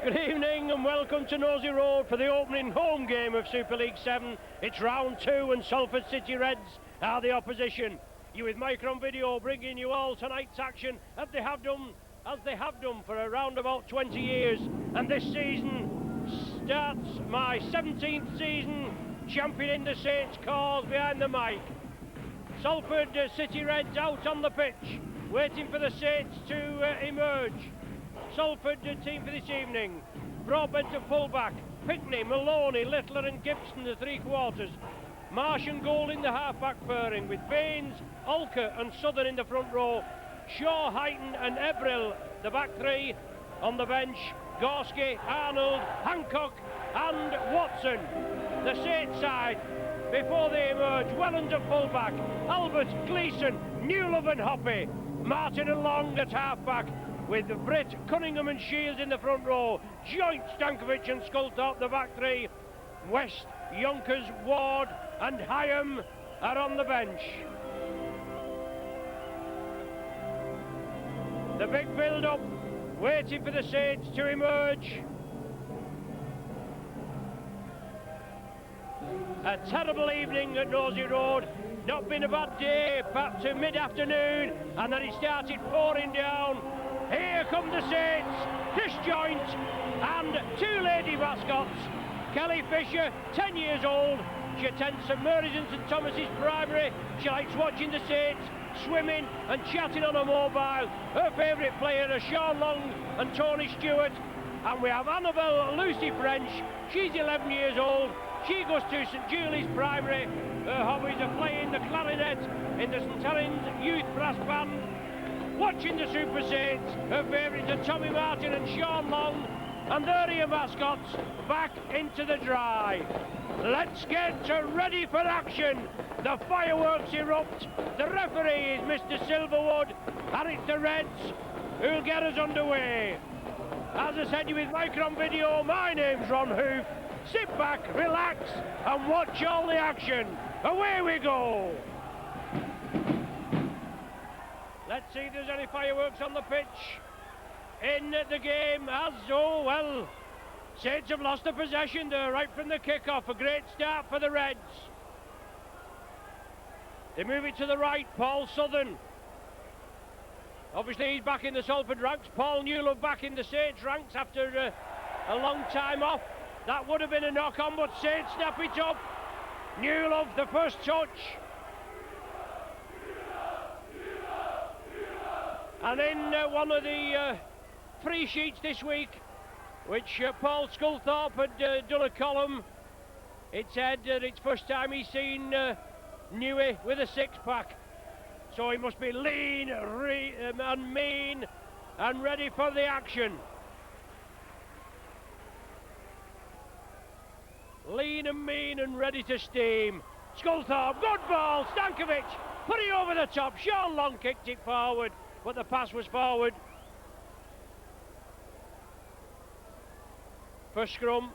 Good evening and welcome to Nosey Road for the opening home game of Super League 7. It's round 2 and Salford City Reds are the opposition. You with Micron Video bringing you all tonight's action as they have done for around about 20 years. And this season starts my 17th season championing the Saints' cause behind the mic. Salford City Reds out on the pitch, waiting for the Saints to emerge. Salford team for this evening: Broadbent to full-back, Pickney, Maloney, Littler and Gibson the three-quarters. Marsh and Gould in the half-back pairing, with Baines, Olker and Southern in the front row. Shaw, Heighton and Ebrill the back three. On the bench, Gorski, Arnold, Hancock and Watson. The Saints side, before they emerge, Welland at full-back, Albert, Gleeson, Newlove and Hoppy. Martin and Long at half-back, with Britt, Cunningham and Shields in the front row. Joint, Stankovic and Sculthorpe the back three. West, Yonkers, Ward and Hyam are on the bench. The big build-up, waiting for the Saints to emerge. A terrible evening at Nosey Road. Not been a bad day, perhaps to mid-afternoon, and then it started pouring down. Here come the Saints, disjoint, and two lady mascots. Kelly Fisher, 10 years old. She attends St Mary's and St Thomas's Primary. She likes watching the Saints, swimming and chatting on a mobile. Her favourite player are Sean Long and Tony Stewart. And we have Annabelle Lucy French. She's 11 years old. She goes to St Julie's Primary. Her hobbies are playing the clarinet in the St Helens Youth Brass Band. Watching the Super Saints, her favourites are Tommy Martin and Sean Long, and they're your mascots back into the dry. Let's get ready for action. The fireworks erupt. The referee is Mr. Silverwood, and it's the Reds who'll get us underway. As I said, you with Micron Video, my name's Ron Hoof. Sit back, relax, and watch all the action. Away we go. Let's see if there's any fireworks on the pitch. In the game, as oh well, Saints have lost the possession there right from the kick-off. A great start for the Reds. They move it to the right, Paul Southern. Obviously he's back in the Salford ranks. Paul Newlove back in the Saints ranks after a long time off. That would have been a knock-on, but Saints snap it up. Newlove, the first touch. And in one of the free sheets this week, which Paul Sculthorpe had done a column, it said that it's first time he's seen Newey with a six-pack. So he must be lean and mean and ready for the action. Lean and mean and ready to steam. Sculthorpe, good ball, Stankovic, put it over the top. Sean Long kicked it forward, but the pass was forward. First scrum,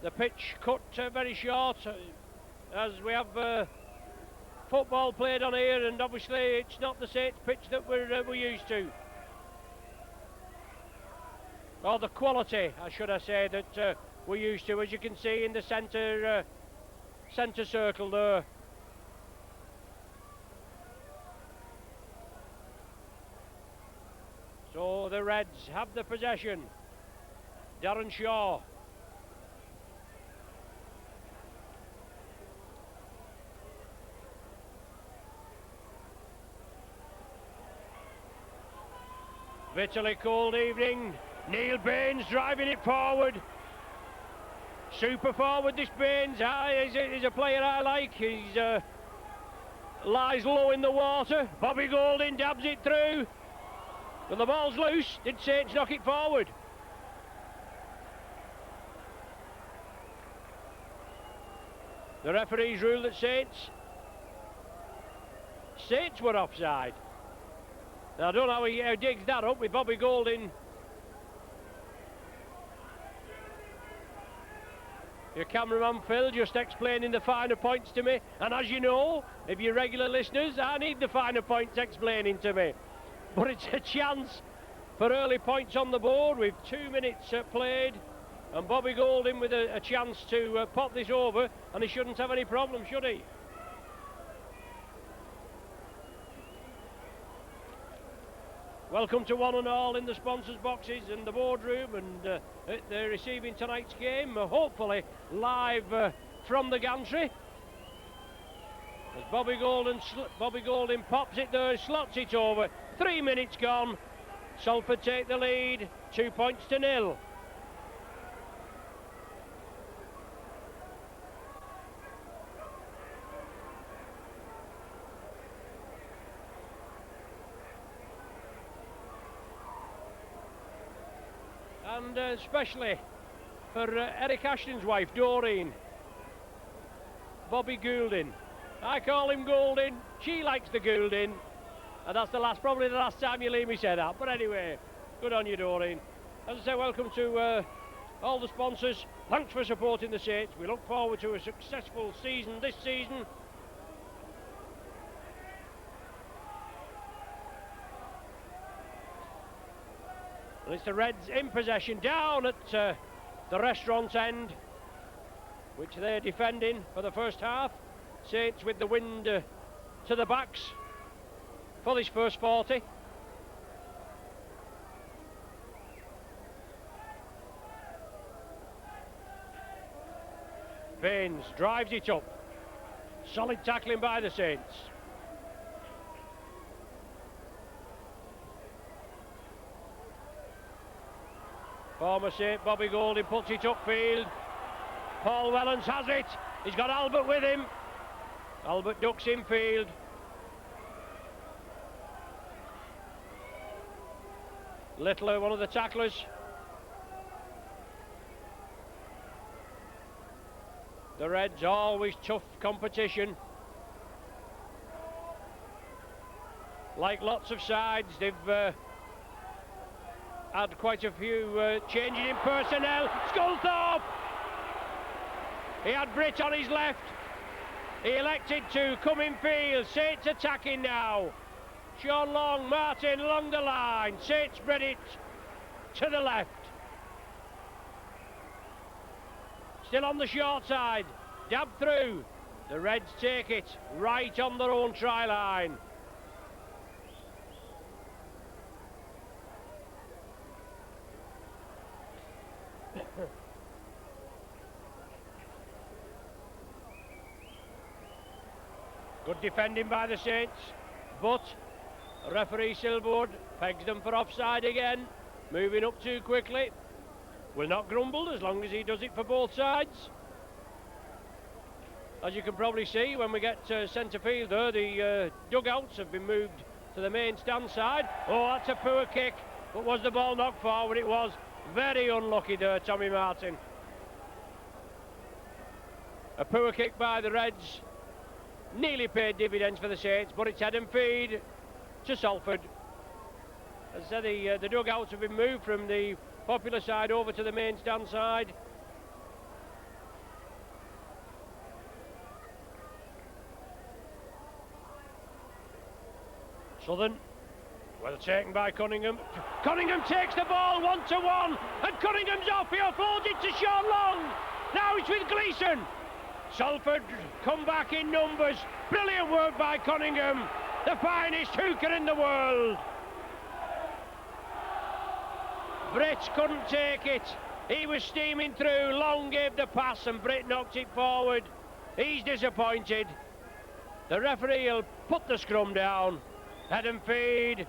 the pitch cut very short, as we have football played on here, and obviously it's not the Saints pitch that we're used to. Or the quality, should I say, that we're used to, as you can see in the centre circle there. So the Reds have the possession. Darren Shaw. Bitterly cold evening. Neil Baines driving it forward. Super forward this Baines. He's a player I like. He's lies low in the water. Bobby Golding dabs it through. But the ball's loose. Did Saints knock it forward? The referees ruled that Saints were offside. Now, I don't know how he digs that up with Bobby Golding. Your cameraman Phil just explaining the finer points to me, and as you know, if you're regular listeners, I need the finer points explaining to me. But it's a chance for early points on the board with 2 minutes played, and Bobby Golding with a chance to pop this over, and he shouldn't have any problem, should he? Welcome to one and all in the sponsors' boxes and the boardroom, and they're receiving tonight's game, hopefully live from the gantry. As Bobby Golding pops it there, slots it over. 3 minutes gone. Salford take the lead, 2 points to 0. And especially for Eric Ashton's wife, Doreen, Bobby Goulding. I call him Golding, she likes the Goulding, and that's probably the last time you leave me say that. But anyway, good on you, Doreen. As I say, welcome to all the sponsors. Thanks for supporting the Saints. We look forward to a successful season this season. And it's the Reds in possession down at the restaurant end, which they're defending for the first half. Saints with the wind to the backs for this first 40. Baines drives it up. Solid tackling by the Saints. Former Saint Bobby Golding puts it upfield. Paul Helens has it. He's got Albert with him. Albert ducks infield. Littler, one of the tacklers. The Reds, always tough competition. Like lots of sides, they've had quite a few changes in personnel. Sculthorpe! He had Britt on his left. He elected to come in field. Saints attacking now. Sean Long, Martin along the line. Saints spread it to the left. Still on the short side. Dab through. The Reds take it right on their own try line. Good defending by the Saints, but referee Silverwood pegs them for offside again. Moving up too quickly. Will not grumble as long as he does it for both sides. As you can probably see, when we get to centre field there, the dugouts have been moved to the main stand side. Oh, that's a poor kick, but was the ball knocked forward? It was. Very unlucky there, Tommy Martin. A poor kick by the Reds. Nearly paid dividends for the Saints, but it's head and feed to Salford. As I said, the dugouts have been moved from the popular side over to the main stand side. Southern, well taken by Cunningham. Cunningham takes the ball 1-to-1, and Cunningham's off. He offloads it to Sean Long. Now it's with Gleeson. Salford come back in numbers. Brilliant work by Cunningham, the finest hooker in the world. Britt couldn't take it. He was steaming through. Long gave the pass and Britt knocked it forward. He's disappointed. The referee will put the scrum down. Head and feed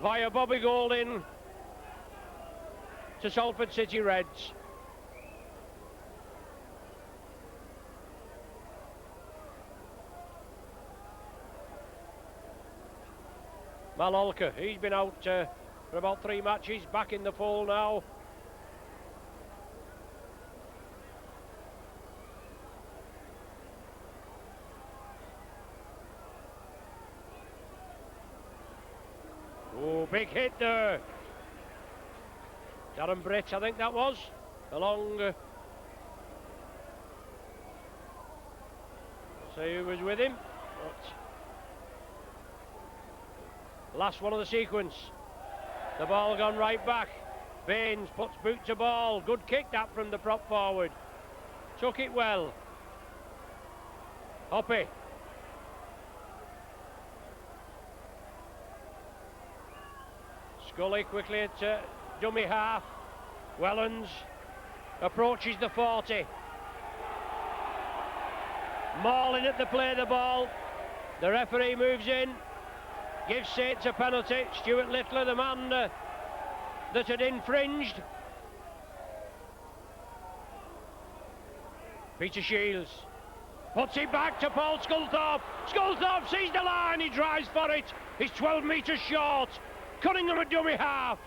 via Bobby Golding to Salford City Reds. Malolka, he's been out for about 3 matches, back in the fold now. Oh, big hit there. Darren Britt, I think that was, along. See who was with him. But last one of the sequence. The ball gone right back. Baines puts boot to ball. Good kick that from the prop forward. Took it well. Hoppy. Scully quickly at dummy half. Helens approaches the 40. Mauling at the play of the ball. The referee moves in, gives Saints a penalty. Stuart Littler, the man that had infringed. Peter Shields puts it back to Paul Sculthorpe. Sculthorpe sees the line, he drives for it. He's 12 metres short. Cunningham at dummy half.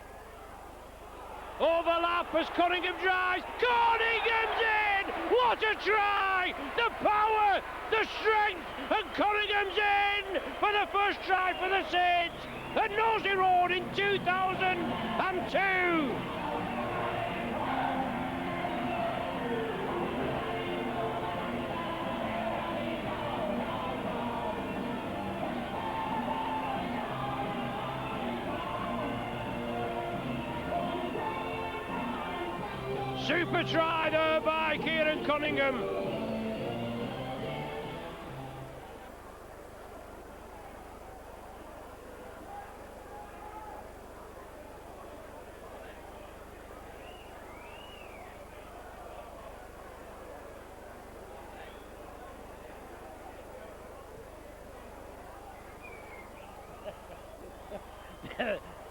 Overlap as Cunningham drives. Cunningham's in! What a try! The power, the strength, and Cunningham's in for the first try for the Saints at Nosey Road in 2002. Super try there by Kieran Cunningham.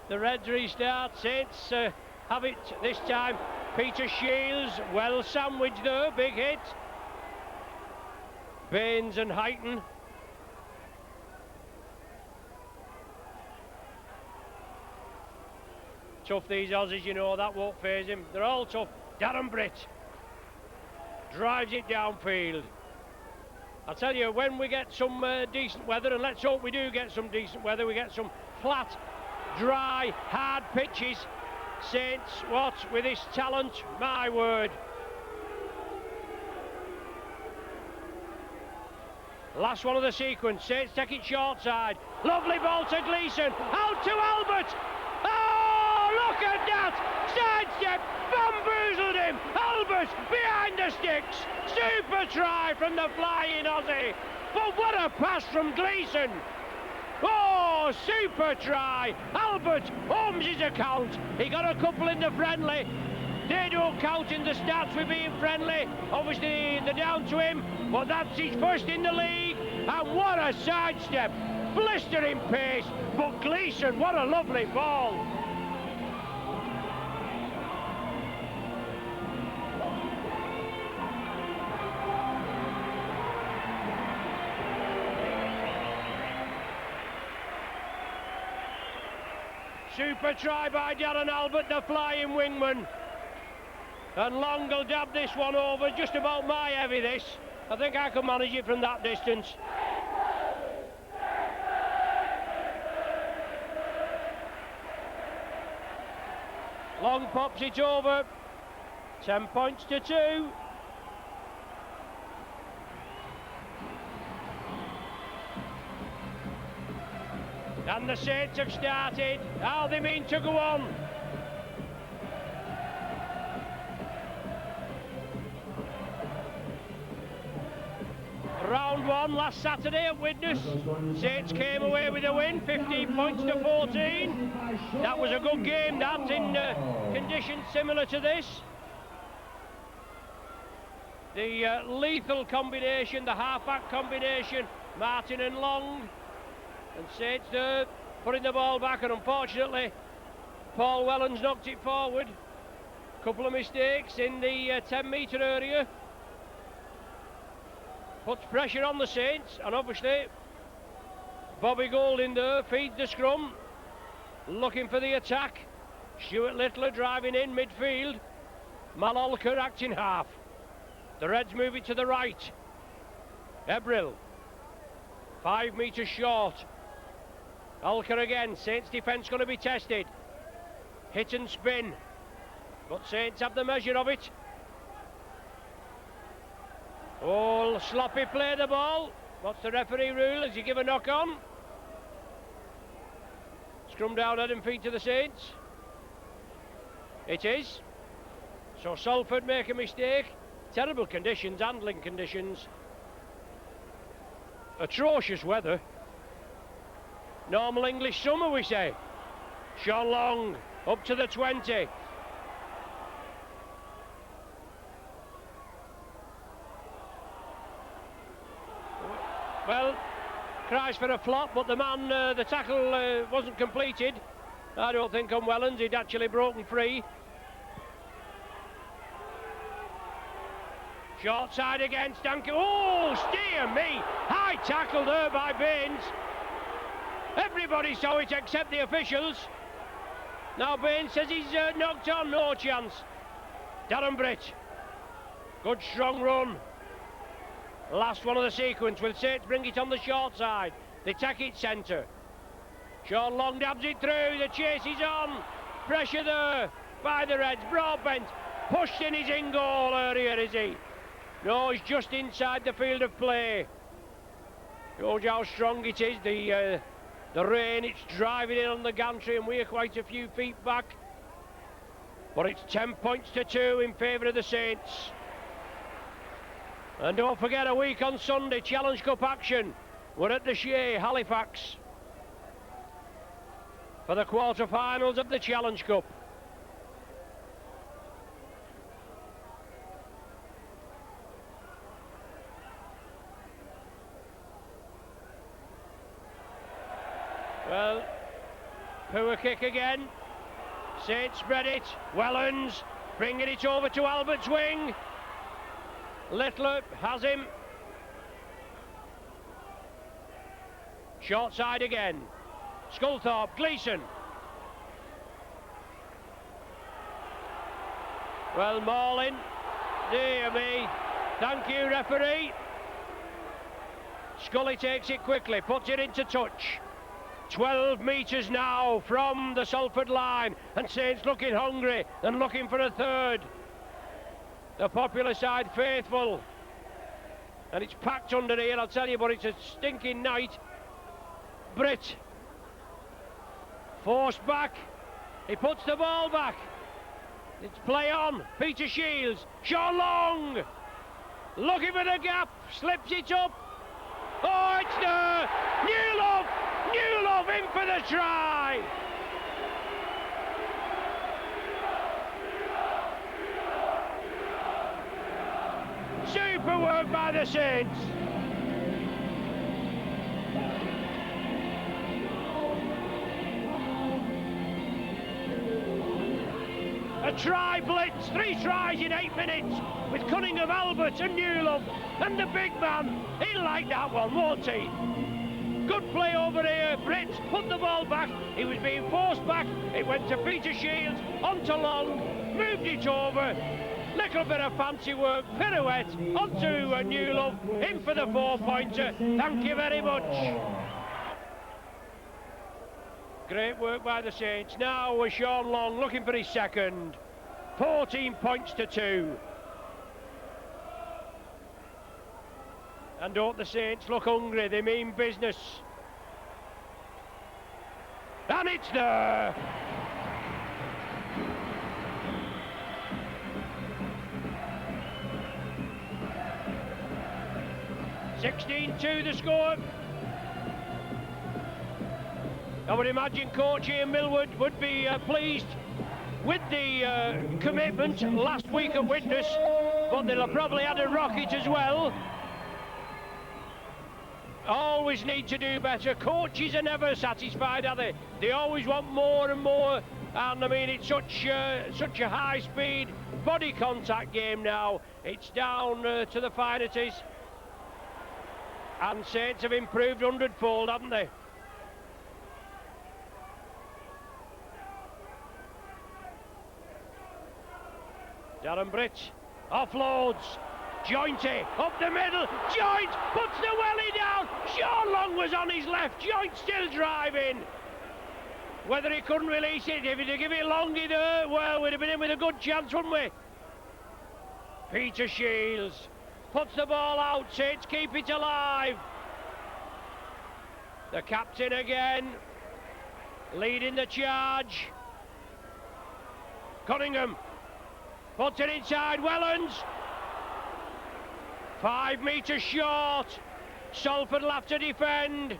The Reds restart. Saints have it this time. Peter Shields, well sandwiched there, big hit. Baines and Heighton. Tough these Aussies, you know, that won't faze him. They're all tough. Darren Britt drives it downfield. I'll tell you, when we get some decent weather, and let's hope we do get some decent weather, we get some flat, dry, hard pitches. Saints, what, with his talent, my word. Last one of the sequence. Saints take it short side. Lovely ball to Gleeson. Out to Albert. Oh, look at that. Sidestep. Bamboozled him. Albert behind the sticks. Super try from the flying Aussie. But what a pass from Gleeson. Oh, super try. Albert homes his account. He got a couple in the friendly. They don't count in the stats with being friendly. Obviously, they're down to him, but that's his first in the league. And what a sidestep. Blistering pace. But Gleeson, what a lovely ball. Super try by Darren Albert, the flying wingman. And Long will dab this one over, just about my heavy this. I think I can manage it from that distance. Long pops it over. 10 points to 2. And the Saints have started. How they mean to go on. Round 1 last Saturday at Widnes. Saints came away with a win, 15 points to 14. That was a good game, that, in conditions similar to this. The lethal combination, the half-back combination, Martin and Long. And Saints putting the ball back, and unfortunately Paul Helens knocked it forward. Couple of mistakes in the 10-metre area. Puts pressure on the Saints, and obviously Bobby Golding there feeds the scrum, looking for the attack. Stuart Littler driving in midfield. Malolka acting half. The Reds move it to the right. Ebrill 5 metres short. Alker again. Saints defence going to be tested. Hit and spin, but Saints have the measure of it. Oh, sloppy play the ball. What's the referee rule? Does he give a knock on? Scrum down, head and feet to the Saints. It is. So Salford make a mistake. Terrible conditions, handling conditions. Atrocious weather. Normal English summer, we say. Sean Long up to the 20. Well, cries for a flop, but the man, the tackle wasn't completed. I don't think on Helens, he'd actually broken free. Short side again, Stanky. Oh, dear me! High tackle there by Baines. Everybody saw it except the officials. Now Baines says he's knocked on, no chance. Darren Britt. Good strong run. Last one of the sequence. Will Saints bring it on the short side? They take it centre. Sean Long dabs it through. The chase is on. Pressure there by the Reds. Broadbent pushed in his in goal area, is he? No, he's just inside the field of play. Shows how strong it is. The rain, it's driving in on the gantry, and we're quite a few feet back. But it's 10 points to 2 in favour of the Saints. And don't forget, a week on Sunday, Challenge Cup action. We're at the Shea, Halifax, for the quarter-finals of the Challenge Cup. Well, poor kick again. Saints spread it. Helens bringing it over to Albert's wing. Littler has him. Short side again. Sculthorpe, Gleeson. Well, Morlin. Dear me. Thank you, referee. Scully takes it quickly, puts it into touch. 12 metres now from the Salford line, and Saints looking hungry and looking for a third. The popular side faithful, and it's packed under here, I'll tell you, but it's a stinking night. Britt forced back, he puts the ball back. It's play on. Peter Shields, Sean Long looking for the gap, slips it up. Oh, it's there. Newlove in for the try. Super work by the Saints. A try blitz, 3 tries in 8 minutes with Cunningham, Albert and Newlove, and the big man, he'll like that one, won't he? Good play over here. Britt put the ball back. He was being forced back. It went to Peter Shields, onto Long, moved it over. Little bit of fancy work, pirouette, onto Newlove, in for the 4-pointer. Thank you very much. Great work by the Saints. Now with Sean Long looking for his second. 14 points to 2. And don't the Saints look hungry, they mean business. And it's there! (16-2) the score. I would imagine coach Ian Millward would be pleased with the commitment last week at Witness, but they'll have probably had a rocket as well. Always need to do better. Coaches are never satisfied, are they? They always want more and more, and I mean it's such a high speed body contact game now. It's down to the finities, and Saints have improved 100-fold, haven't they? Darren Britt offloads. Jointy up the middle. Joint puts the welly down. Sean Long was on his left. Joint still driving. Whether he couldn't release it, if he'd give it Longy there, well, we'd have been in with a good chance, wouldn't we? Peter Shields puts the ball out. Saints keep it alive. The captain again, leading the charge. Cunningham puts it inside. Helens 5 metres short. Salford will have to defend.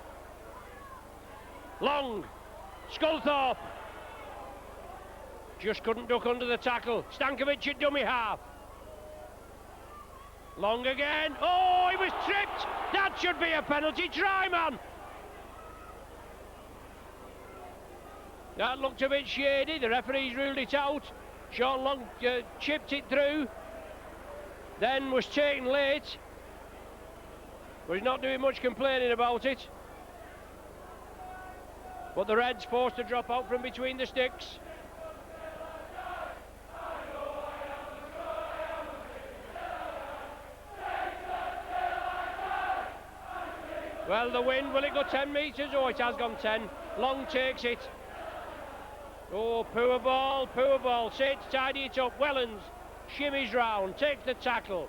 Long, Sculthorpe just couldn't duck under the tackle. Stankovic at dummy half. Long again. Oh, he was tripped. That should be a penalty try, man. That looked a bit shady. The referees ruled it out. Sean Long chipped it through, then was taken late, but he's not doing much complaining about it. But the Reds forced to drop out from between the sticks. Well, the wind, will it go 10 metres? Oh, it has gone 10. Long takes it. Oh, poor ball, poor ball. Saints tidy it up. Helens shimmies round, takes the tackle.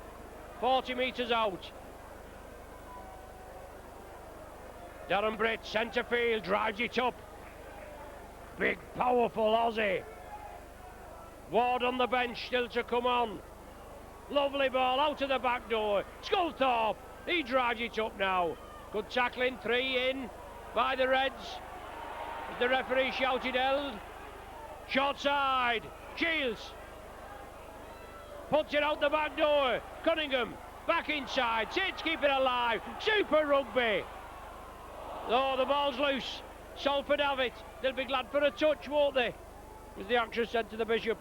40 metres out. Darren Britt, centre field, drives it up. Big, powerful Aussie. Ward on the bench, still to come on. Lovely ball out of the back door. Sculthorpe, he drives it up now. Good tackling, 3 in by the Reds. The referee shouted held. Short side, Shields puts it out the back door. Cunningham back inside. Saints keep it alive. Super rugby. Oh, the ball's loose. Salford have it. They'll be glad for a touch, won't they? As the actress said to the Bishop.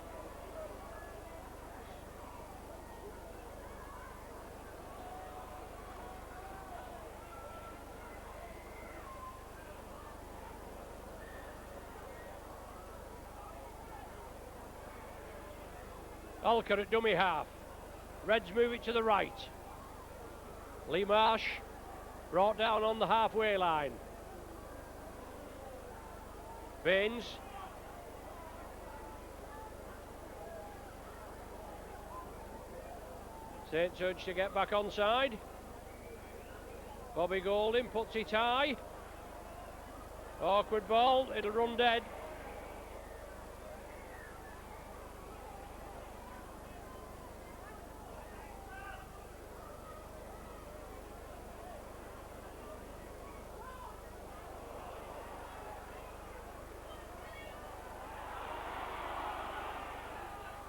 Alker at dummy half. Reds move it to the right. Lee Marsh brought down on the halfway line. Baines. Saints urge to get back onside. Bobby Golding puts it high. Awkward ball, it'll run dead.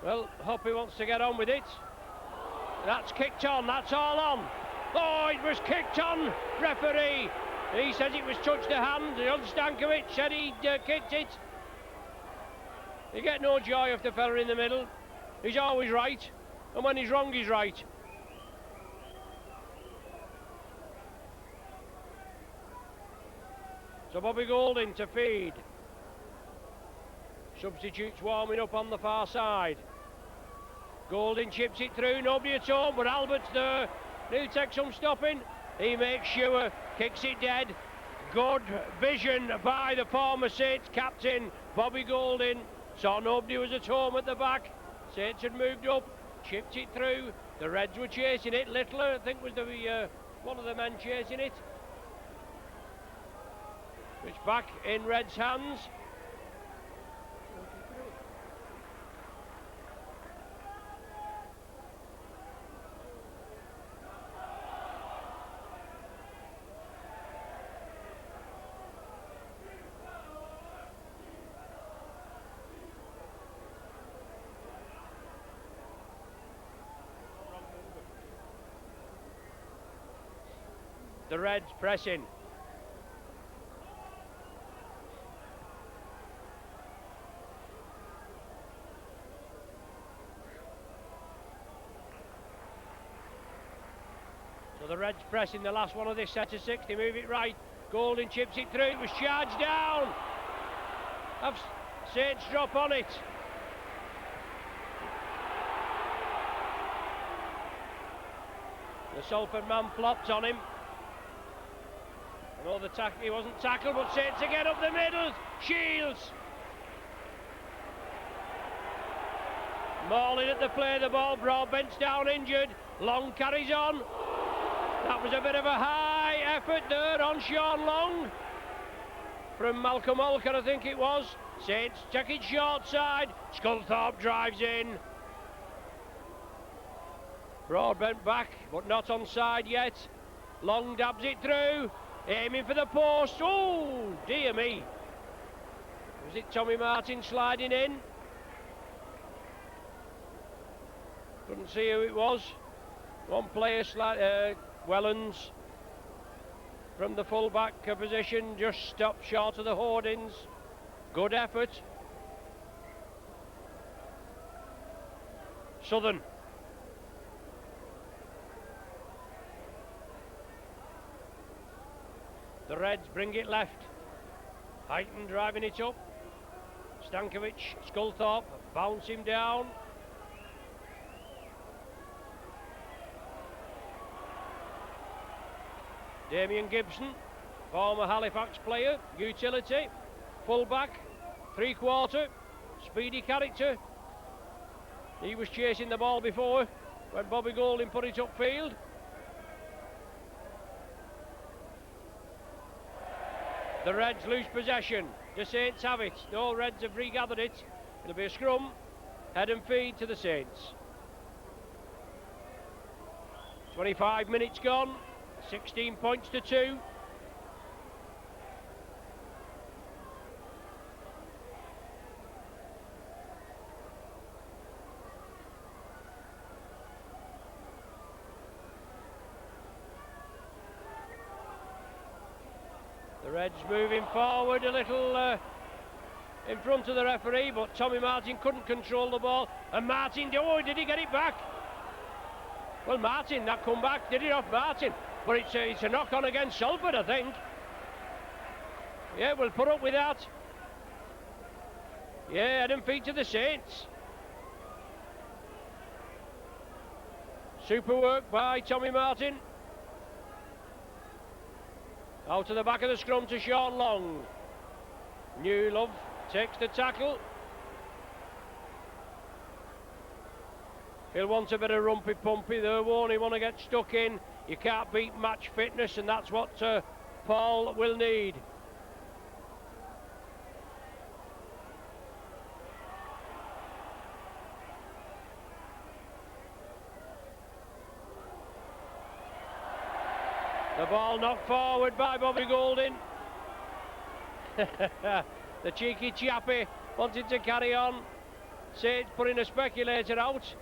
Well, Hoppy wants to get on with it. That's kicked on, that's all on. Oh, it was kicked on, referee. He says it was touched the hand. John Stankovic said he kicked it. You get no joy of the fella in the middle. He's always right, and when he's wrong, he's right. So Bobby Golding to feed. Substitutes warming up on the far side. Golding chips it through, nobody at home, but Albert's there. He'll take some stopping. He makes sure, kicks it dead. Good vision by the former Saints captain, Bobby Golding. Saw nobody was at home at the back. Saints had moved up, chipped it through. The Reds were chasing it. Littler, I think, was the one of the men chasing it. It's back in Reds' hands. The Reds pressing. So the Reds pressing the last one of this set of 6. They move it right. Golding chips it through. It was charged down. Have Saints drop on it. The Salford man flopped on him. No, he wasn't tackled, but Saints again up the middle. Shields. Mauling at the play, the ball. Broadbent's down injured. Long carries on. That was a bit of a high effort there on Sean Long. from Malcolm Olker, I think it was. Saints check it short side. Sculthorpe drives in. Broadbent back, but not onside yet. Long dabs it through, aiming for the post. Oh, dear me. Was it Tommy Martin sliding in? Couldn't see who it was. One player, Helens, from the full-back position, just stopped short of the hoardings. Good effort. Southern. The Reds bring it left. Heighton driving it up. Stankovic, Sculthorpe, bounce him down. Damien Gibson, former Halifax player, utility, full-back, three-quarter, speedy character. He was chasing the ball before when Bobby Goulding put it upfield. The Reds lose possession. The Saints have it. No, Reds have regathered it. It'll be a scrum. Head and feed to the Saints. 25 minutes gone. 16 points to 2. The Reds moving forward a little in front of the referee, but Tommy Martin couldn't control the ball. And Martin, oh, did he get it back? Well, Martin, that come back, did it off Martin? But it's a knock-on against Salford, I think. Yeah, we'll put up with that. Yeah, head and feet to the Saints. Super work by Tommy Martin. Out to the back of the scrum to Sean Long. New Love takes the tackle. He'll want a bit of rumpy-pumpy though, won't he? Want to get stuck in. You can't beat match fitness, and that's what Paul will need. The ball knocked forward by Bobby Goulding. The cheeky chappy wanted to carry on. Saints putting a speculator out.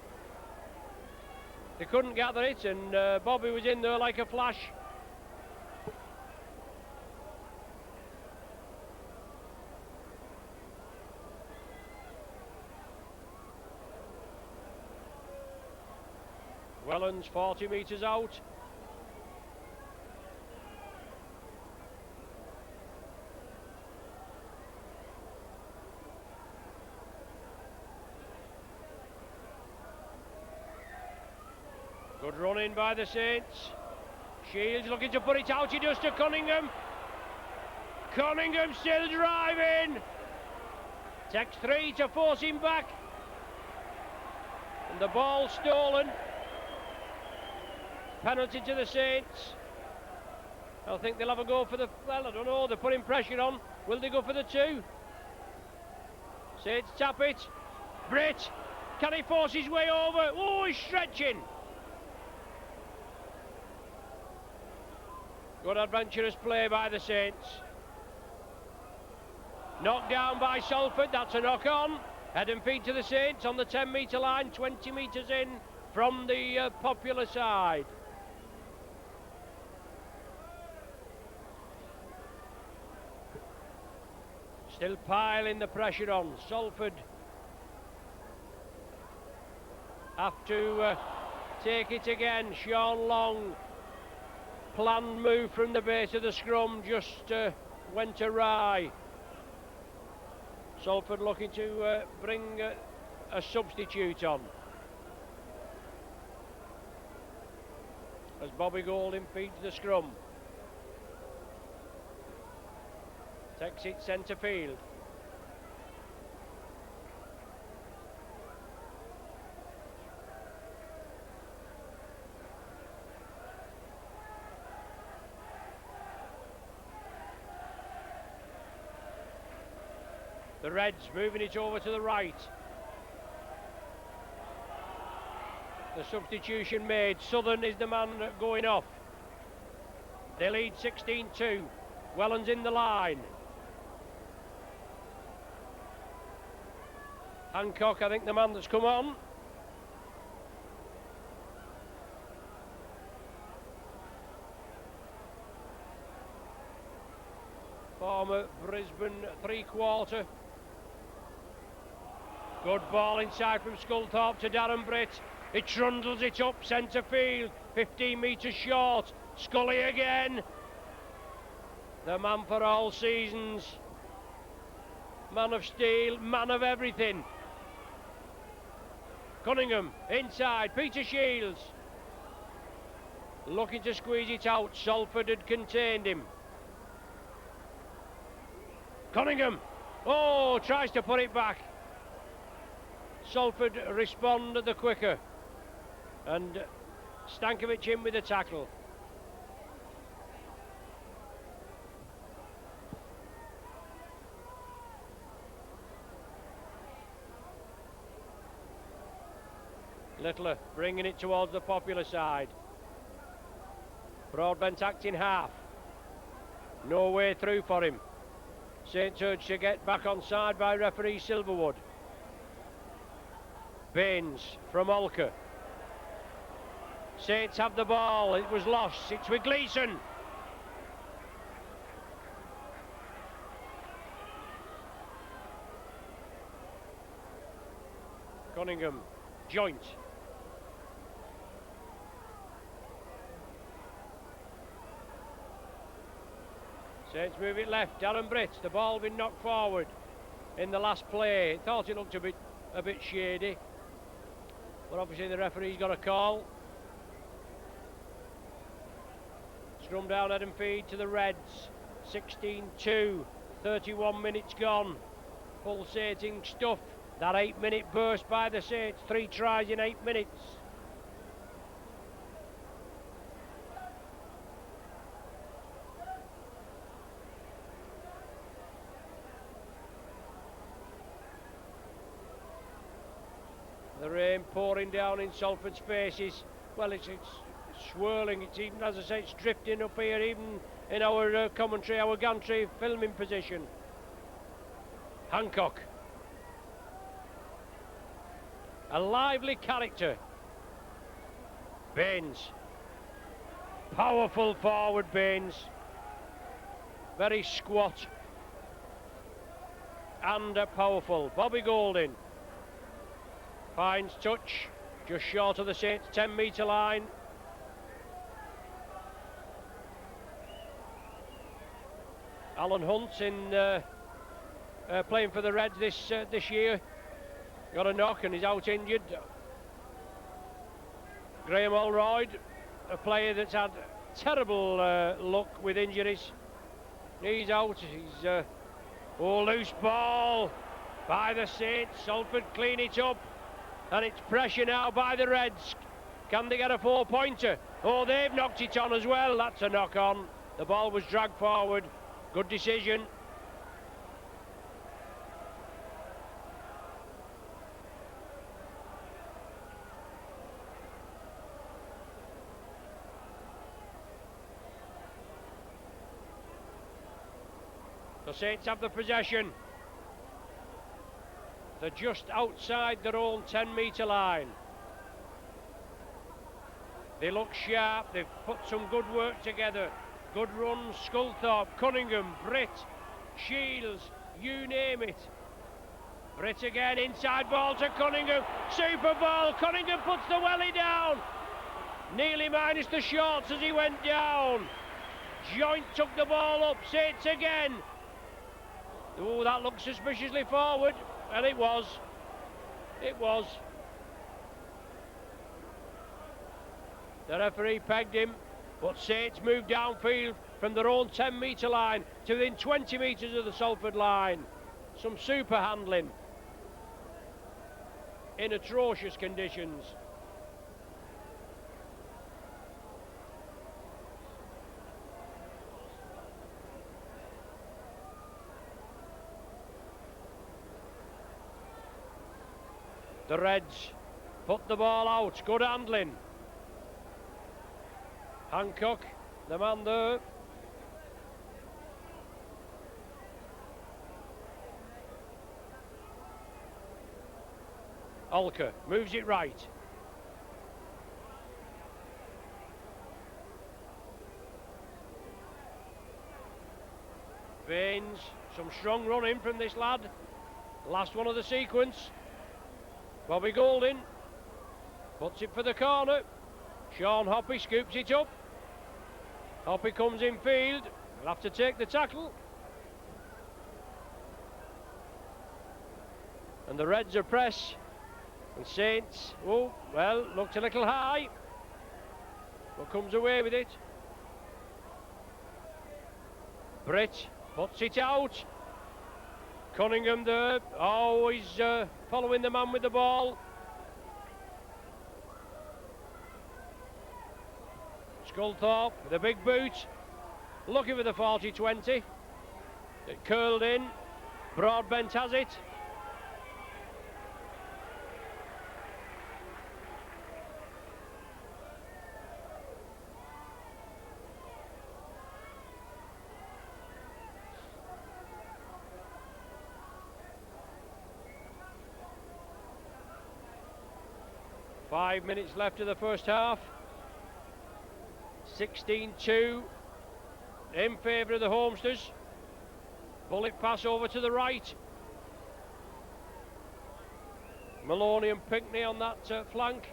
They couldn't gather it, and Bobby was in there like a flash. Helens 40 metres out. Good run in by the Saints. Shields looking to put it out. He does to Cunningham. Cunningham still driving. Takes 3 to force him back. And the ball stolen. Penalty to the Saints. I think they'll have a go for the... Well, I don't know. They're putting pressure on. Will they go for the 2? Saints tap it. Britt. Can he force his way over? Oh, he's stretching. Good adventurous play by the Saints. Knocked down by Salford, that's a knock-on. Head and feet to the Saints on the 10-metre line, 20 metres in from the popular side. Still piling the pressure on. Salford have to take it again. Sean Long. Planned move from the base of the scrum just went awry. Salford looking to bring a substitute on. As Bobby Goulding feeds the scrum. Takes it centre field. The Reds moving it over to the right. The substitution made. Southern is the man going off. They lead 16-2. Helens in the line. Hancock, I think, the man that's come on. Former Brisbane three-quarter. Good ball inside from Sculthorpe to Darren Britt. He trundles it up centre field, 15 metres short. Scully again. The man for all seasons. Man of steel, man of everything. Cunningham inside, Peter Shields. Looking to squeeze it out. Salford had contained him. Cunningham. Oh, tries to put it back. Salford respond the quicker. And Stankovic in with the tackle. Littler bringing it towards the Popular side. Broadbent acting half. No way through for him. St. Urge to get back on side by referee Silverwood. Baines from Olker. Saints have the ball. It was lost. It's with Gleeson. Cunningham. Joint. Saints move it left. Darren Britt. The ball been knocked forward in the last play. Thought it looked a bit shady, but obviously the referee's got a call. Scrum down head and feed to the Reds. 16-2. 31 minutes gone. Pulsating stuff. That 8-minute burst by the Saints. 3 tries in 8 minutes. The rain pouring down in Salford's faces. Well, it's swirling. It's even, as I say, it's drifting up here, even in our commentary, our gantry filming position. Hancock. A lively character. Baines. Powerful forward, Baines. Very squat. And powerful. Bobby Golding. Finds touch, just short of the Saints 10-metre line. Alan Hunt in playing for the Reds this year. Got a knock and he's out injured. Graham Allroyd, a player that's had terrible luck with injuries. He's out. He's loose ball by the Saints. Salford clean it up. And it's pressure now by the Reds. Can they get a 4-pointer? Oh, they've knocked it on as well. That's a knock on. The ball was dragged forward. Good decision. The Saints have the possession. They're just outside their own 10-metre line. They look sharp. They've put some good work together. Good runs. Sculthorpe, Cunningham, Britt, Shields, you name it. Britt again, inside ball to Cunningham. Super ball. Cunningham puts the welly down. Nearly minus the shorts as he went down. Joint took the ball up. Saints again. Oh, that looked suspiciously forward. And it was. It was. The referee pegged him, but Saints moved downfield from their own 10-metre line to within 20 metres of the Salford line. Some super handling in atrocious conditions. The Reds put the ball out. Good handling. Hancock, the man there. Olker moves it right. Baines, some strong running from this lad. Last one of the sequence. Bobby Golding puts it for the corner. Sean Hoppy scoops it up. Hoppy comes in field. He'll have to take the tackle. And the Reds are press. And Saints, oh, well, looked a little high. But comes away with it. Britt puts it out. Cunningham there. Oh, he's following the man with the ball. Sculthorpe with a big boot. Looking for the 40-20. It curled in. Broadbent has it. Five minutes left of the first half. 16-2 in favour of the Homesters. Bullet pass over to the right. Maloney and Pinckney on that flank.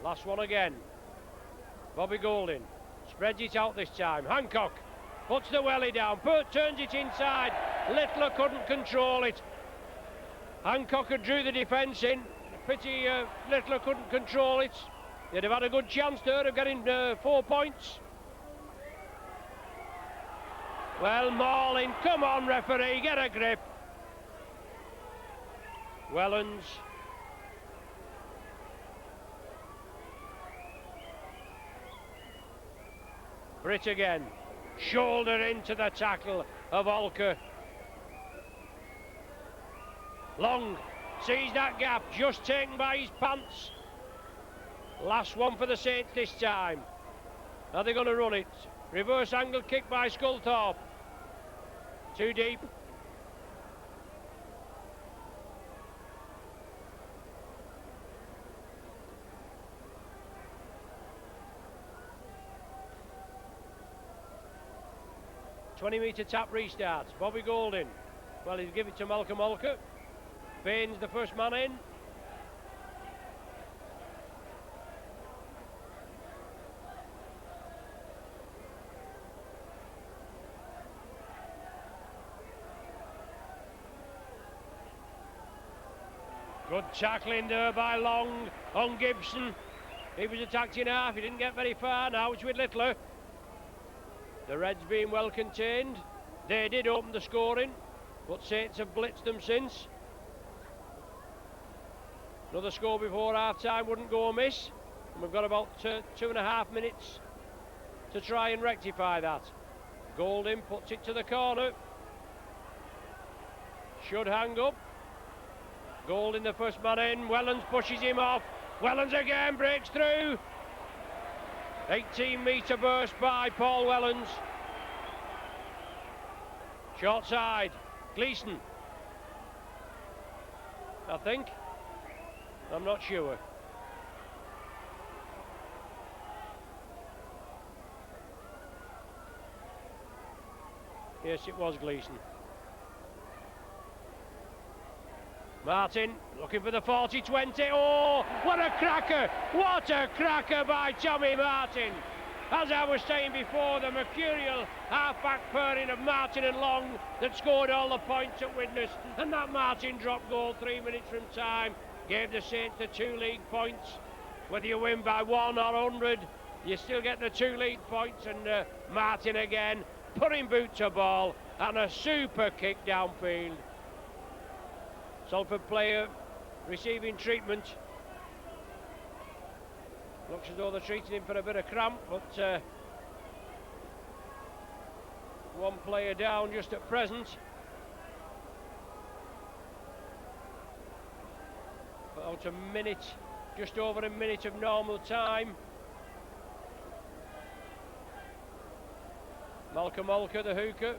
Last one again. Bobby Golding spreads it out this time. Hancock puts the welly down, turns it inside. Littler couldn't control it. Hancock had drew the defence in. Pity Littler couldn't control it. They'd have had a good chance there of getting 4 points. Well, Marlin, come on referee, get a grip. Wellens. Britt again. Shoulder into the tackle of Olker. Long sees that gap, just taken by his pants. Last one for the Saints this time. Are they going to run it? Reverse angle kick by Sculthorpe. Too deep. ...20-metre tap restarts. Bobby Golding. Well, he'll give it to Malcolm Olker. Baines, the first man in. Good tackling there by Long on Gibson. He was attacked in half. He didn't get very far. Now it's with Littler. The Reds being well contained. They did open the scoring, but Saints have blitzed them since. Another score before half-time wouldn't go amiss. And we've got about 2.5 minutes to try and rectify that. Golding puts it to the corner. Should hang up. Golding the first man in. Wellens pushes him off. Wellens again breaks through. 18-metre burst by Paul Wellens. Short side. Gleeson. I think. I'm not sure. Yes, it was Gleeson. Martin looking for the 40-20. Oh, what a cracker! What a cracker by Tommy Martin! As I was saying before, the mercurial half-back pairing of Martin and Long that scored all the points at Widnes, and that Martin drop goal 3 minutes from time gave the Saints the 2 league points. Whether you win by 1 or 100, you still get the 2 league points. And Martin again putting boot to ball and a super kick downfield. Salford player receiving treatment. Looks as though they're treating him for a bit of cramp, but One player down just at present. About a minute, just over a minute of normal time. Malcolm Olker, the hooker,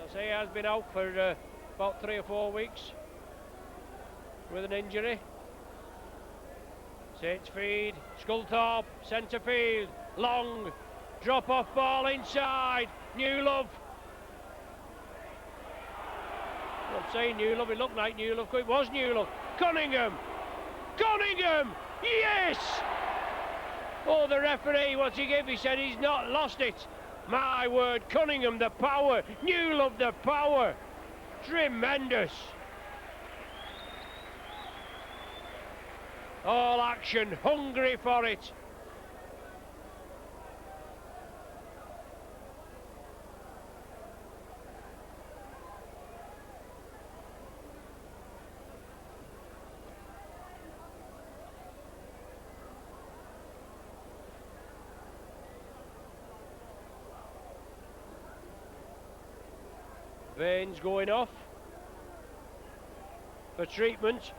I say, has been out for about 3 or 4 weeks with an injury. Saints feed, Sculthorpe, centre field, long, drop off ball inside, Newlove. I'm saying Newlove, it looked like Newlove, it was Newlove. Cunningham, yes! Oh, the referee, what's he give? He said he's not lost it. My word, Cunningham, the power, Newlove, the power. Tremendous. All action, hungry for it. Veins going off for treatment.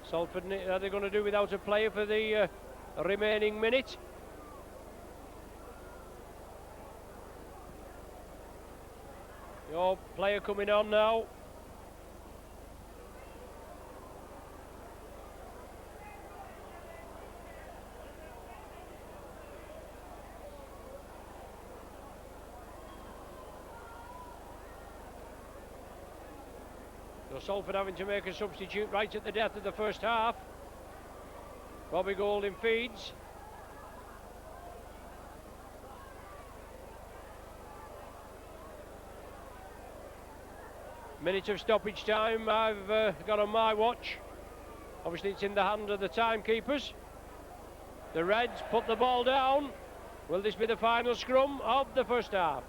Salford, are they going to do without a player for the remaining minute? Your player coming on now. Salford having to make a substitute right at the death of the first half. Bobby Golding feeds. Minute of stoppage time I've got on my watch. Obviously it's in the hand of the timekeepers. The Reds put the ball down. Will this be the final scrum of the first half?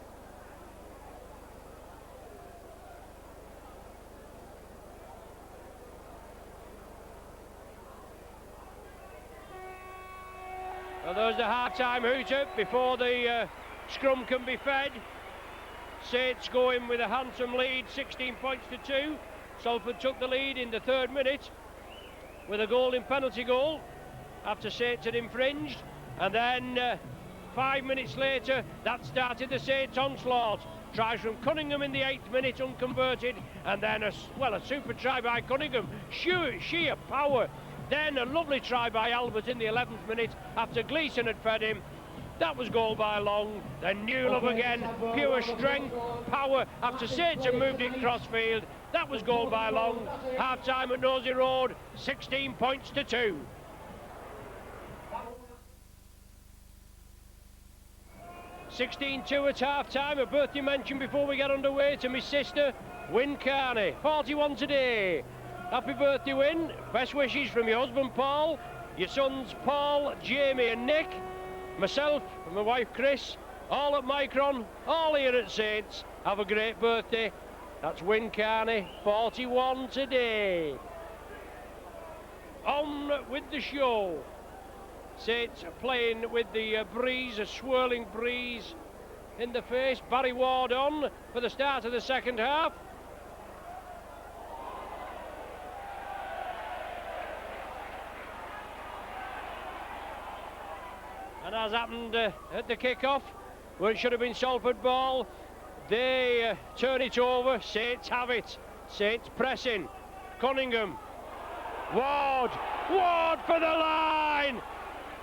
Well, there's the half-time hooter before the scrum can be fed. Saints going with a handsome lead, 16 points to 2. Salford took the lead in the 3rd minute with a Golding penalty goal after Saints had infringed. And then 5 minutes later, that started the Saints onslaught. Tries from Cunningham in the 8th minute, unconverted. And then a super try by Cunningham. Sheer power. Then a lovely try by Albert in the 11th minute after Gleeson had fed him. That was goal by Long. Then Newlove again, pure strength, power after Saints had moved it crossfield. That was goal by Long. Half time at Nosey Road, 16 points to 2. (16-2) at half time. A birthday mention before we get underway to my sister, Wyn Carney, 41 today. Happy birthday, Wyn. Best wishes from your husband, Paul, your sons, Paul, Jamie and Nick, myself and my wife, Chris, all at Micron, all here at Saints. Have a great birthday. That's Wyn Carney, 41 today. On with the show. Saints playing with the breeze, a swirling breeze in the face. Barry Ward on for the start of the second half. And as happened at the kick-off, where it should have been Salford ball, they turn it over. Saints have it. Saints pressing. Cunningham. Ward for the line.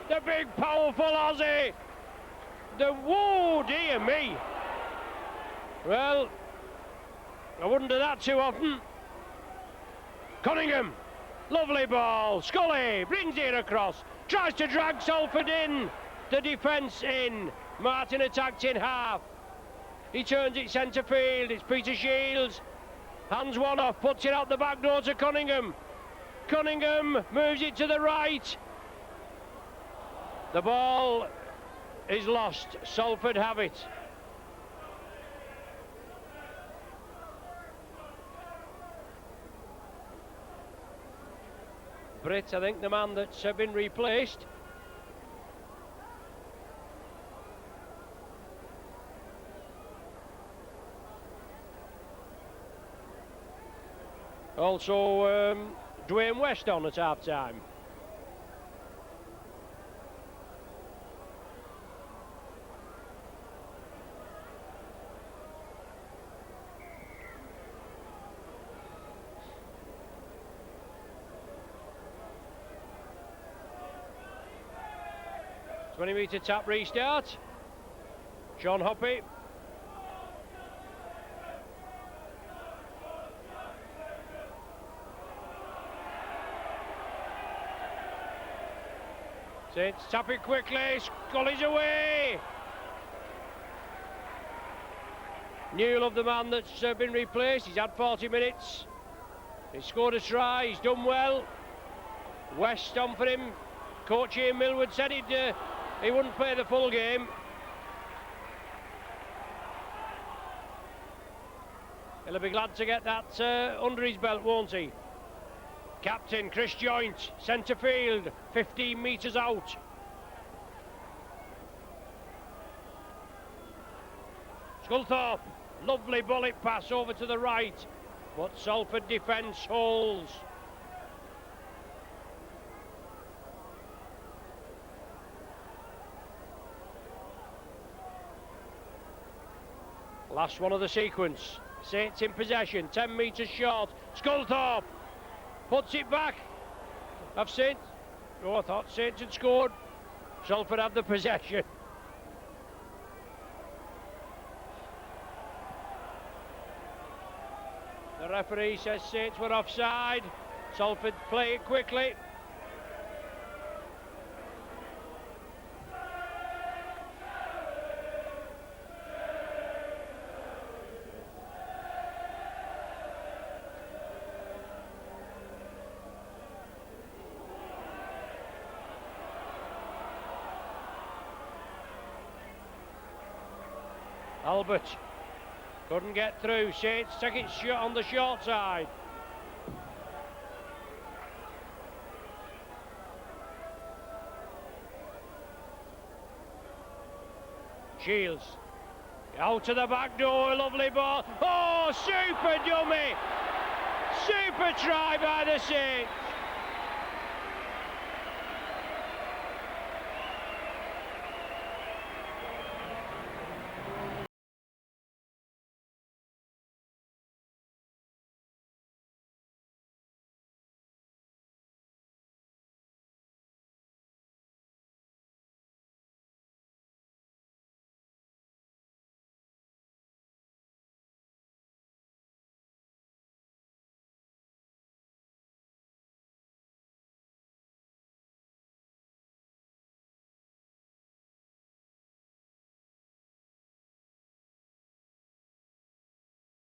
The big, powerful Aussie. Whoa, dear me. Well, I wouldn't do that too often. Cunningham. Lovely ball. Scully brings it across. Tries to drag Salford in. The defence in. Martin attacked in half. He turns it centre field. It's Peter Shields. Hands one off. Puts it out the back door to Cunningham. Cunningham moves it to the right. The ball is lost. Salford have it. Britt, I think, the man that's been replaced. Also, Dwayne West on at half time. ...20-metre tap restart. Sean Hoppy. Saints tap it quickly, Scully's away! Newell of the man that's been replaced, he's had 40 minutes. He's scored a try, he's done well. West on for him. Coach Ian Millwood said he wouldn't play the full game. He'll be glad to get that under his belt, won't he? Captain Chris Joint, centre field, 15 metres out. Sculthorpe, lovely bullet pass over to the right, but Salford defence holds. Last one of the sequence. Saints in possession, 10 metres short. Sculthorpe puts it back. Have Saints. Oh, I thought Saints had scored. Salford have the possession. The referee says Saints were offside. Salford play it quickly. Albert couldn't get through. Saints take it short on the short side. Shields out to the back door, lovely ball. Oh, super dummy! Super try by the Saints.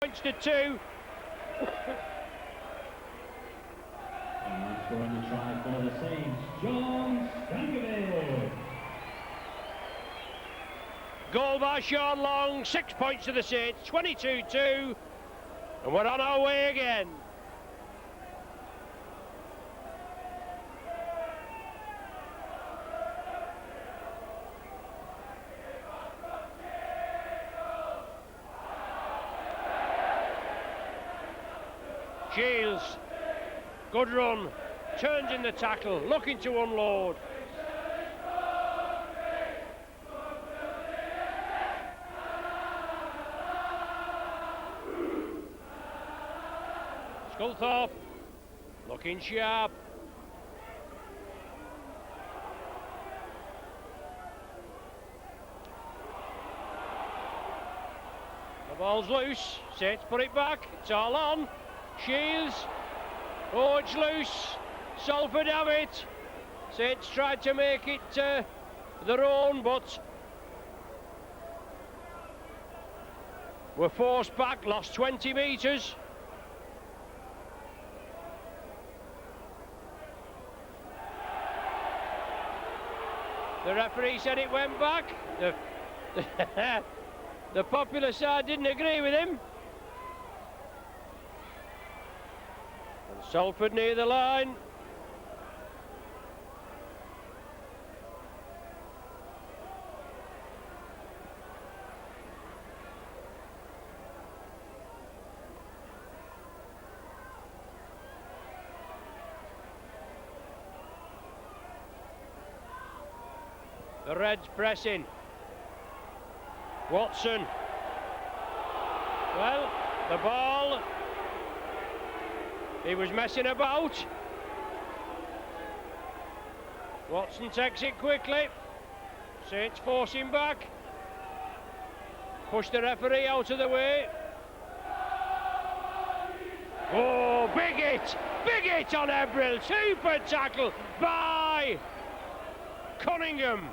Points to 2. And scoring the try for the Saints, John Stankovic. Goal by Sean Long, 6 points to the Saints, 22-2, and we're on our way again. Shields, good run, turns in the tackle, looking to unload. Sculthorpe, looking sharp. The ball's loose, Saints put it back, it's all on. Shields, oh, it's loose. Salford have it. Saints tried to make it their own, but were forced back, lost 20 metres. The referee said it went back. The popular side didn't agree with him. Salford near the line. The Reds pressing. Watson. Well, the ball. He was messing about. Watson takes it quickly. Saints force him back. Push the referee out of the way. Oh, big hit on Ebril. Super tackle by Cunningham.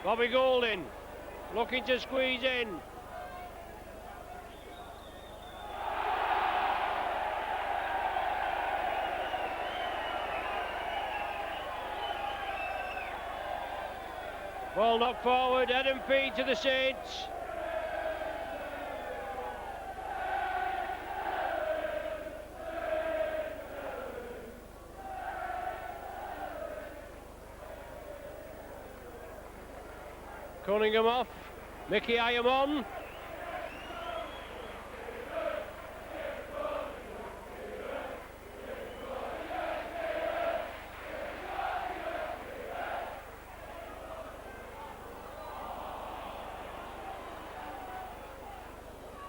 Bobby Golding looking to squeeze in. Ball knocked forward, head and feed to the Saints. Cunningham off, Mickey Ayam on.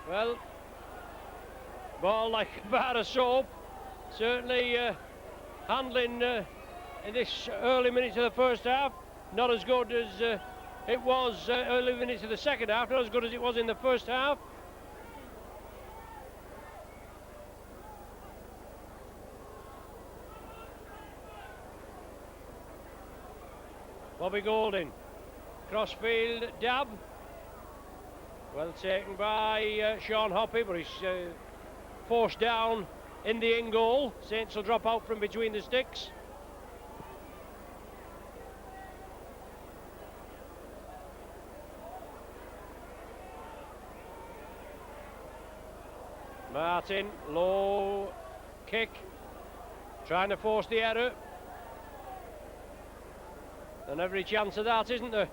Well, ball like a bar of soap. Certainly handling in this early minutes of the first half, not as good as it was early minutes of the second half, not as good as it was in the first half. Bobby Golding, crossfield dab. Well taken by Sean Hoppy, but he's forced down in the in goal. Saints will drop out from between the sticks. Martin, low kick, trying to force the error. And every chance of that, isn't there?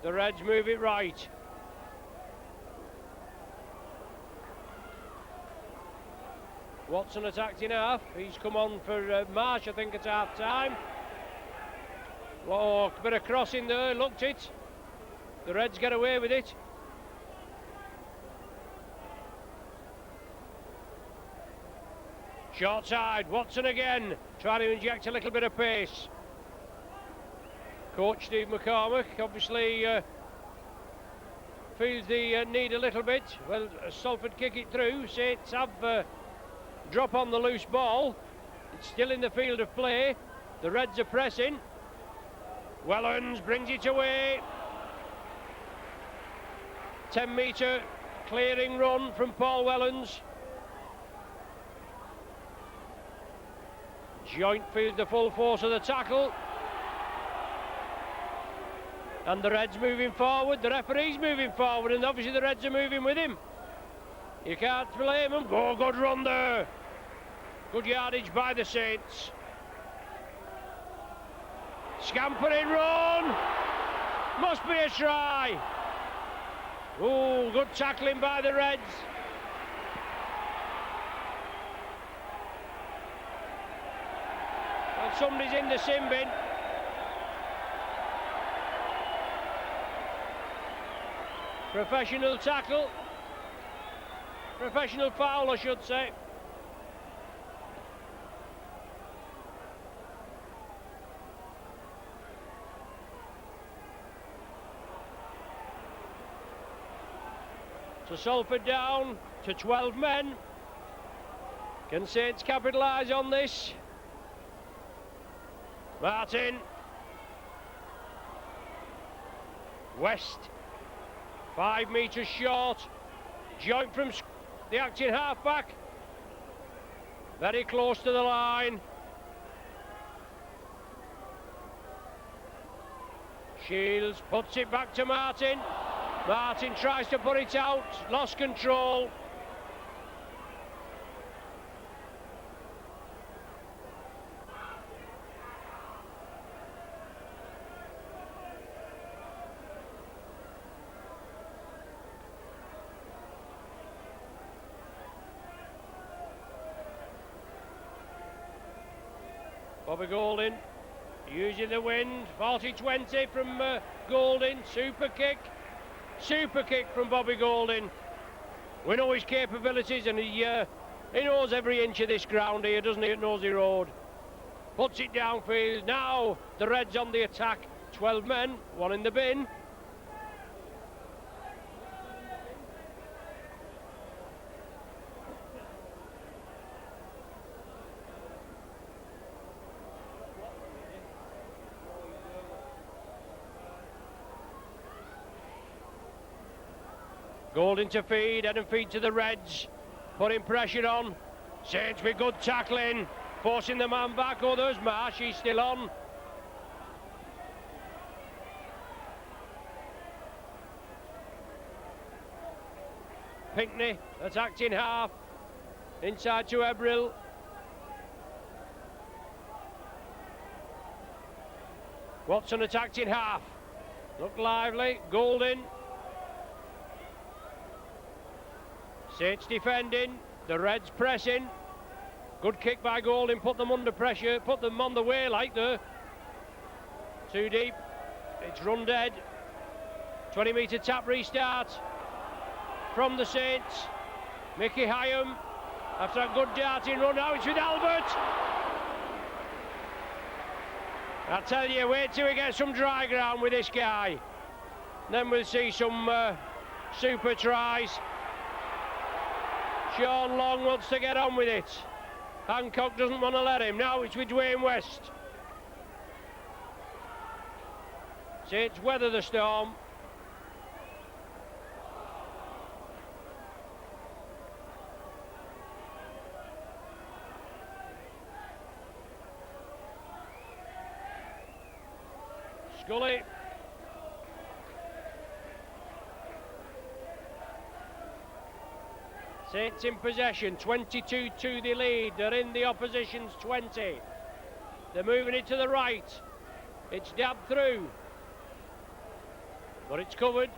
The Reds move it right. Watson attacked in half. He's come on for Marsh, I think, at half time. Oh, bit of crossing there, looked it. The Reds get away with it. Short side, Watson again, trying to inject a little bit of pace. Coach Steve McCormack obviously feels the need a little bit. Well, Salford kick it through. Saints have drop on the loose ball. It's still in the field of play. The Reds are pressing. Helens brings it away. 10-metre clearing run from Paul Helens. Joint feels the full force of the tackle. And the Reds moving forward, the referee's moving forward, and obviously the Reds are moving with him. You can't blame them. Oh, good run there. Good yardage by the Saints. Scampering run. Must be a try. Oh, good tackling by the Reds. Well, somebody's in the sin bin. Professional tackle. Professional foul, I should say. So Salford down to 12 men. Can Saints capitalise on this? Martin. West. 5 metres short. Joint from the acting half-back. Very close to the line. Shields puts it back to Martin. Martin tries to put it out. Lost control. Bobby Golding using the wind. 40-20 from Golding. Super kick from Bobby Golding. We know his capabilities, and he knows every inch of this ground here, doesn't he, at Nosey Road. Puts it downfield. Now the Reds on the attack. 12 men, one in the bin. Golding to feed, head and feed to the Reds. Putting pressure on. Saints with good tackling. Forcing the man back. Oh, there's Marsh, he's still on. Pinkney attacked in half. Inside to Ebril. Watson attacked in half. Looked lively. Golding. Saints defending. The Reds pressing. Good kick by Golding. Put them under pressure. Put them on the way like there. Too deep. It's run dead. 20-metre tap restart from the Saints. Mickey Hyam after a good darting run. Now it's with Albert. I tell you, wait till we get some dry ground with this guy. Then we'll see some super tries. Sean Long wants to get on with it. Hancock doesn't want to let him. Now it's with Dwayne West. Saints weather the storm. Scully. Saints in possession, 22 to the lead. They're in the opposition's 20. They're moving it to the right. It's dabbed through, but it's covered.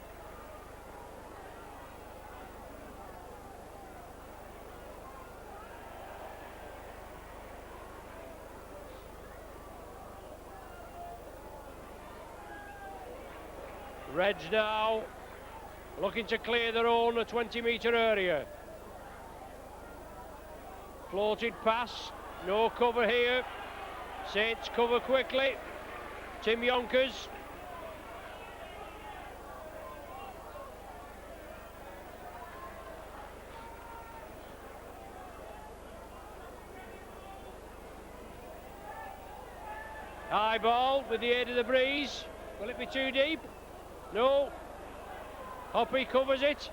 Reds now looking to clear their own 20-metre area. Floated pass, no cover here. Saints cover quickly. Tim Yonkers. High ball with the aid of the breeze. Will it be too deep? No. Hoppy covers it.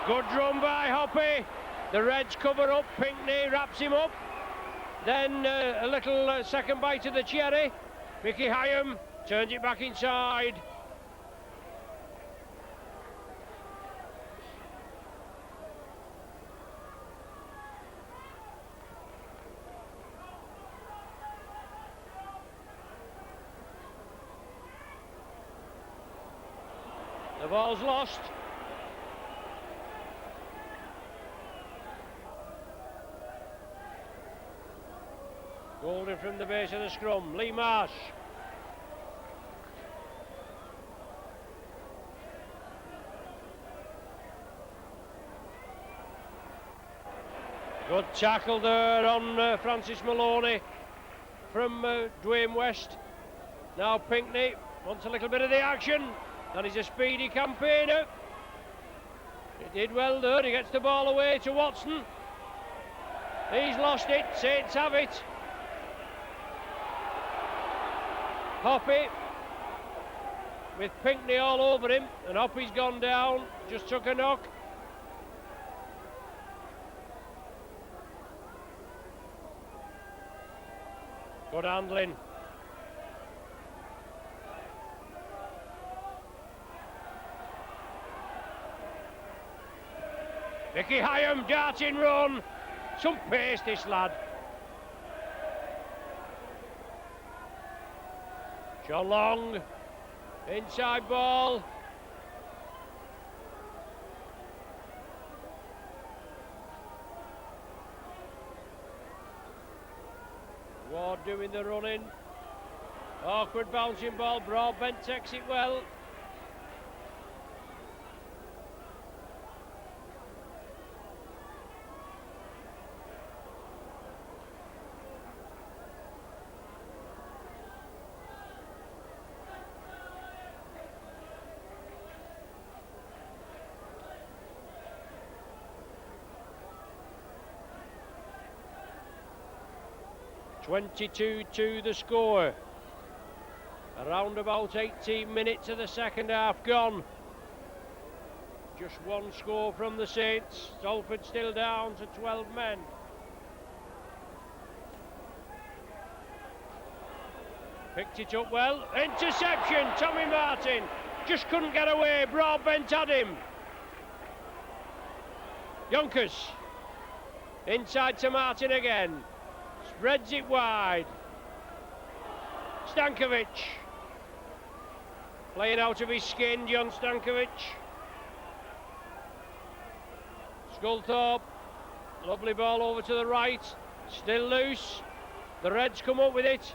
Good run by Hoppy. The Reds cover up. Pinkney wraps him up. Then a little second bite of the cherry. Mickey Hyam turns it back inside. The ball's lost. Golding from the base of the scrum. Lee Marsh. Good tackle there on Francis Maloney from Dwayne West. Now Pinkney wants a little bit of the action. And he's a speedy campaigner. He did well there. He gets the ball away to Watson. He's lost it. Saints have it. Hoppy with Pinkney all over him, and Hoppy's gone down. Just took a knock. Good handling. Mickey Hyam, darting run. Some pace, this lad. Sean Long, inside ball. Ward doing the running. Awkward bouncing ball. Broadbent takes it well. (22-2) the score. Around about 18 minutes of the second half gone. Just one score from the Saints. Salford still down to 12 men. Picked it up well. Interception, Tommy Martin. Just couldn't get away. Broadbent had him. Yonkers. Inside to Martin again. Spreads it wide. Stankovic. Playing out of his skin, John Stankovic. Sculthorpe. Lovely ball over to the right. Still loose. The Reds come up with it.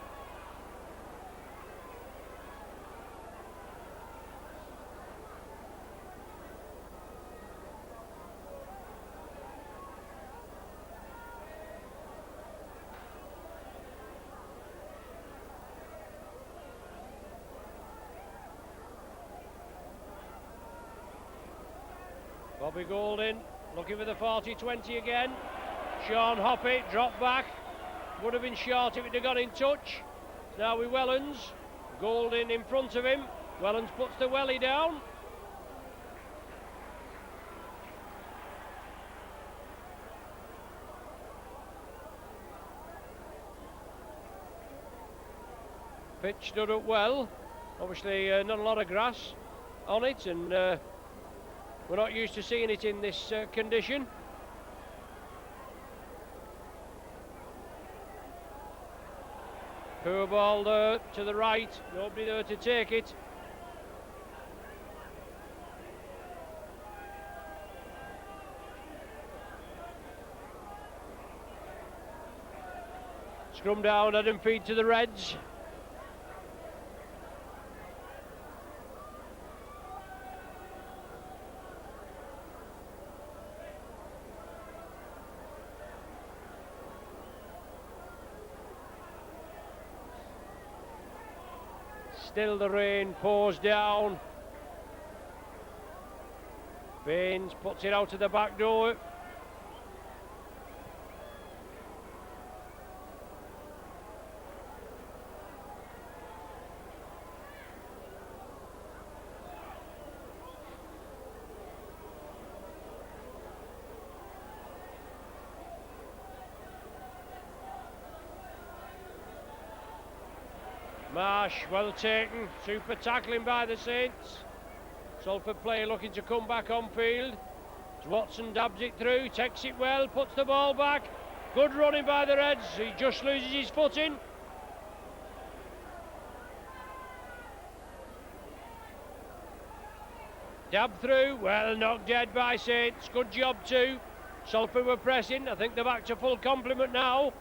Bobby Golding looking for the 40-20 again. Sean Hoppy dropped back. Would have been short if it had gone in touch. Now with Wellens. Golding in front of him. Wellens puts the welly down. Pitch stood up well. Obviously not a lot of grass on it, and we're not used to seeing it in this condition. Poor ball there to the right, nobody there to take it. Scrum down, Adam feed to the Reds. Still the rain pours down. Baines puts it out to the back door. Marsh, well taken, super tackling by the Saints. Salford player looking to come back on field. As Watson dabs it through, takes it well, puts the ball back. Good running by the Reds, he just loses his footing. Dab through, well knocked dead by Saints, good job too. Salford were pressing, I think they're back to full complement now.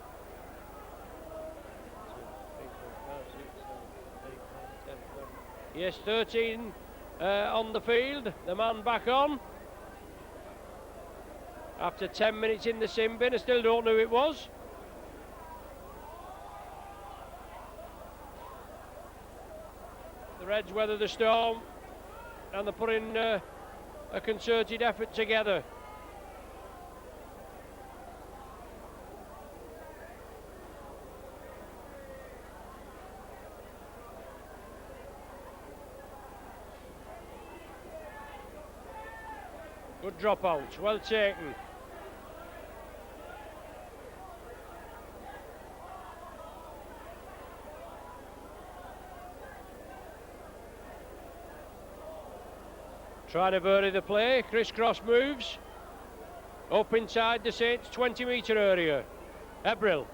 Yes, 13 on the field, the man back on. After 10 minutes in the sin bin, I still don't know who it was. The Reds weather the storm and they're putting a concerted effort together. Good drop out, well taken. Trying to vary the play, crisscross moves. Up inside the Saints 20-metre area. Ebril.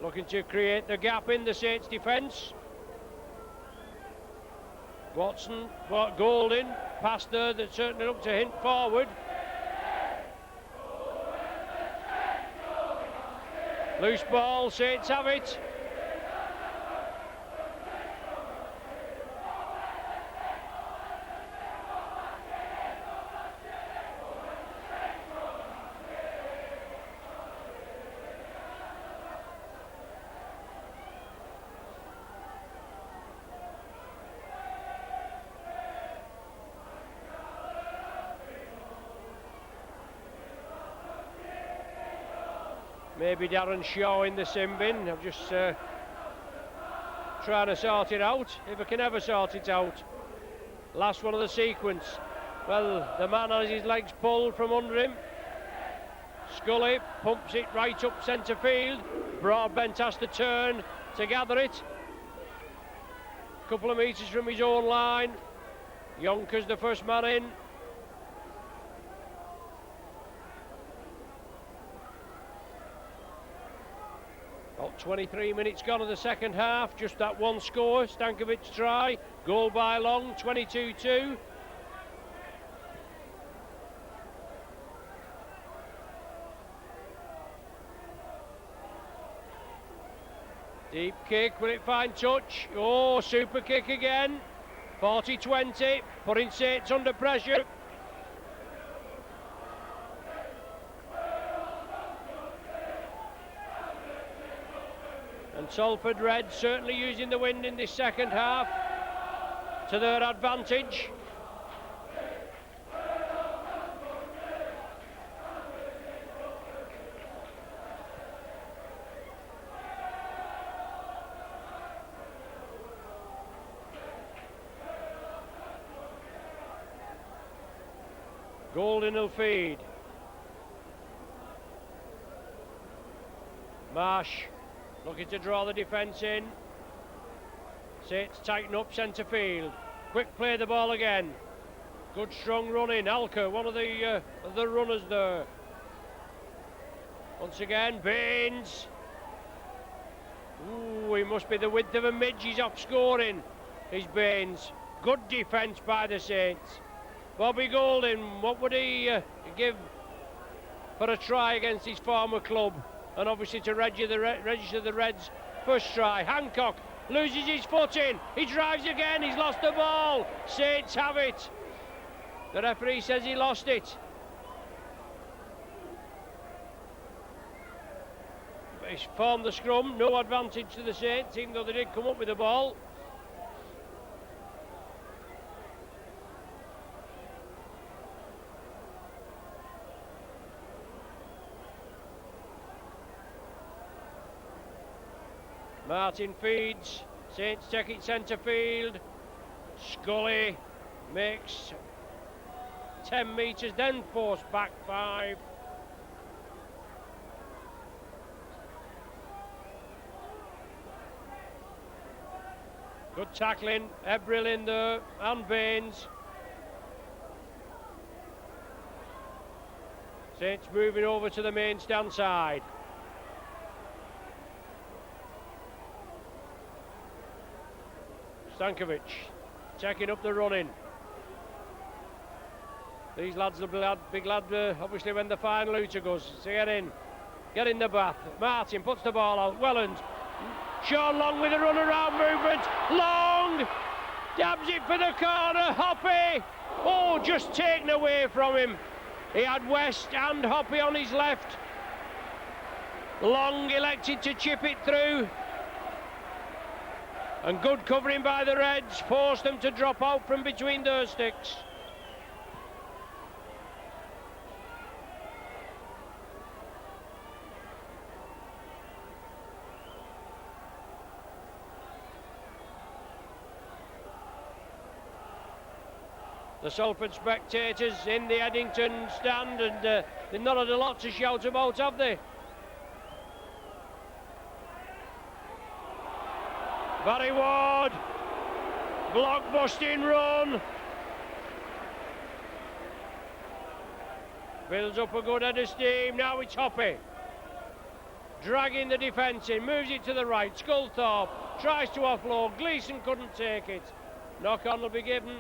Looking to create the gap in the Saints defence. Watson, Golding, past there that certainly looked to hint forward. Loose ball, Saints have it. Maybe Darren Shaw in the sin bin. I'm just trying to sort it out, if I can ever sort it out. Last one of the sequence. Well, the man has his legs pulled from under him. Scully pumps it right up centre field. Broadbent has to turn to gather it. Couple of metres from his own line. Yonkers the first man in. About 23 minutes gone of the second half, just that one score, Stankovic's try, goal by Long, 22-2. Deep kick, will it find touch? Oh, super kick again, 40-20, putting Saints under pressure. And Salford Reds certainly using the wind in this second half to their advantage. Golden will feed. Marsh looking to draw the defence in. Saints tighten up centre field. Quick play the ball again. Good strong running. Alker, one of the runners there. Once again, Baines. Ooh, he must be the width of a midge. He's off scoring. He's Baines. Good defence by the Saints. Bobby Golden, what would he give for a try against his former club? And obviously to register the Reds' first try. Hancock loses his footing. He drives again. He's lost the ball. Saints have it. The referee says he lost it. But he's formed the scrum. No advantage to the Saints, even though they did come up with the ball. Martin feeds, Saints take it centre field. Scully makes 10 metres, then forced back 5. Good tackling, Ebril in there, and Baines. Saints moving over to the main stand side. Stankovic checking up the running. These lads will be big lad, obviously when the final looter goes. So get in the bath. Martin puts the ball out. Welland, Sean Long with a run around movement. Long dabs it for the corner. Hoppy, oh, just taken away from him. He had West and Hoppy on his left. Long elected to chip it through. And good covering by the Reds, forced them to drop out from between their sticks. The Salford spectators in the Eddington stand, and they've not had a lot to shout about, have they? Barry Ward, blockbusting run. Builds up a good head of steam, now it's Hoppy. Dragging the defence in, moves it to the right, Sculthorpe tries to offload, Gleeson couldn't take it. Knock on will be given.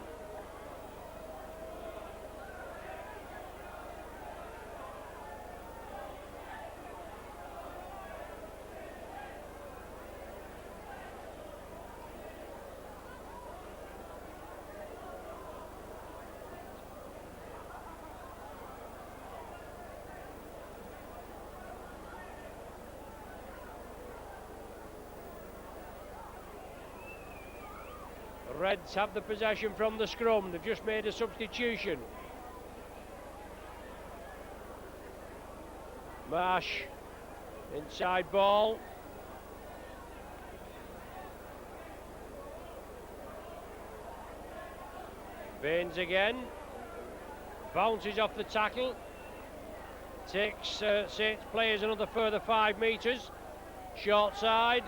Reds have the possession from the scrum. They've just made a substitution. Marsh, inside ball. Baines again. Bounces off the tackle. Takes Saints players another further 5 metres. Short side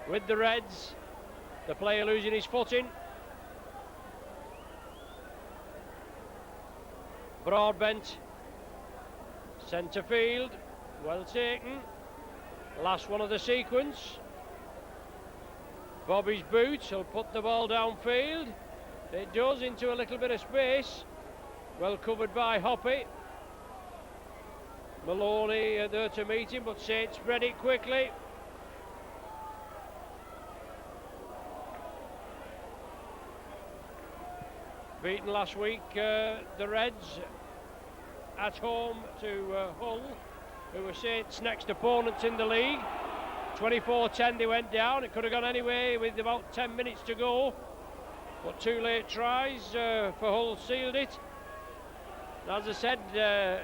with the Reds. The player losing his footing. Broadbent. Centre field. Well taken. Last one of the sequence. Bobby's boot will put the ball downfield. It does, into a little bit of space. Well covered by Hoppy. Maloney there to meet him, but Saints spread it quickly. Beaten last week, the Reds at home to Hull, who were Saints' next opponents in the league. 24-10 they went down. It could have gone anyway with about 10 minutes to go, but 2 late tries for Hull sealed it. As I said,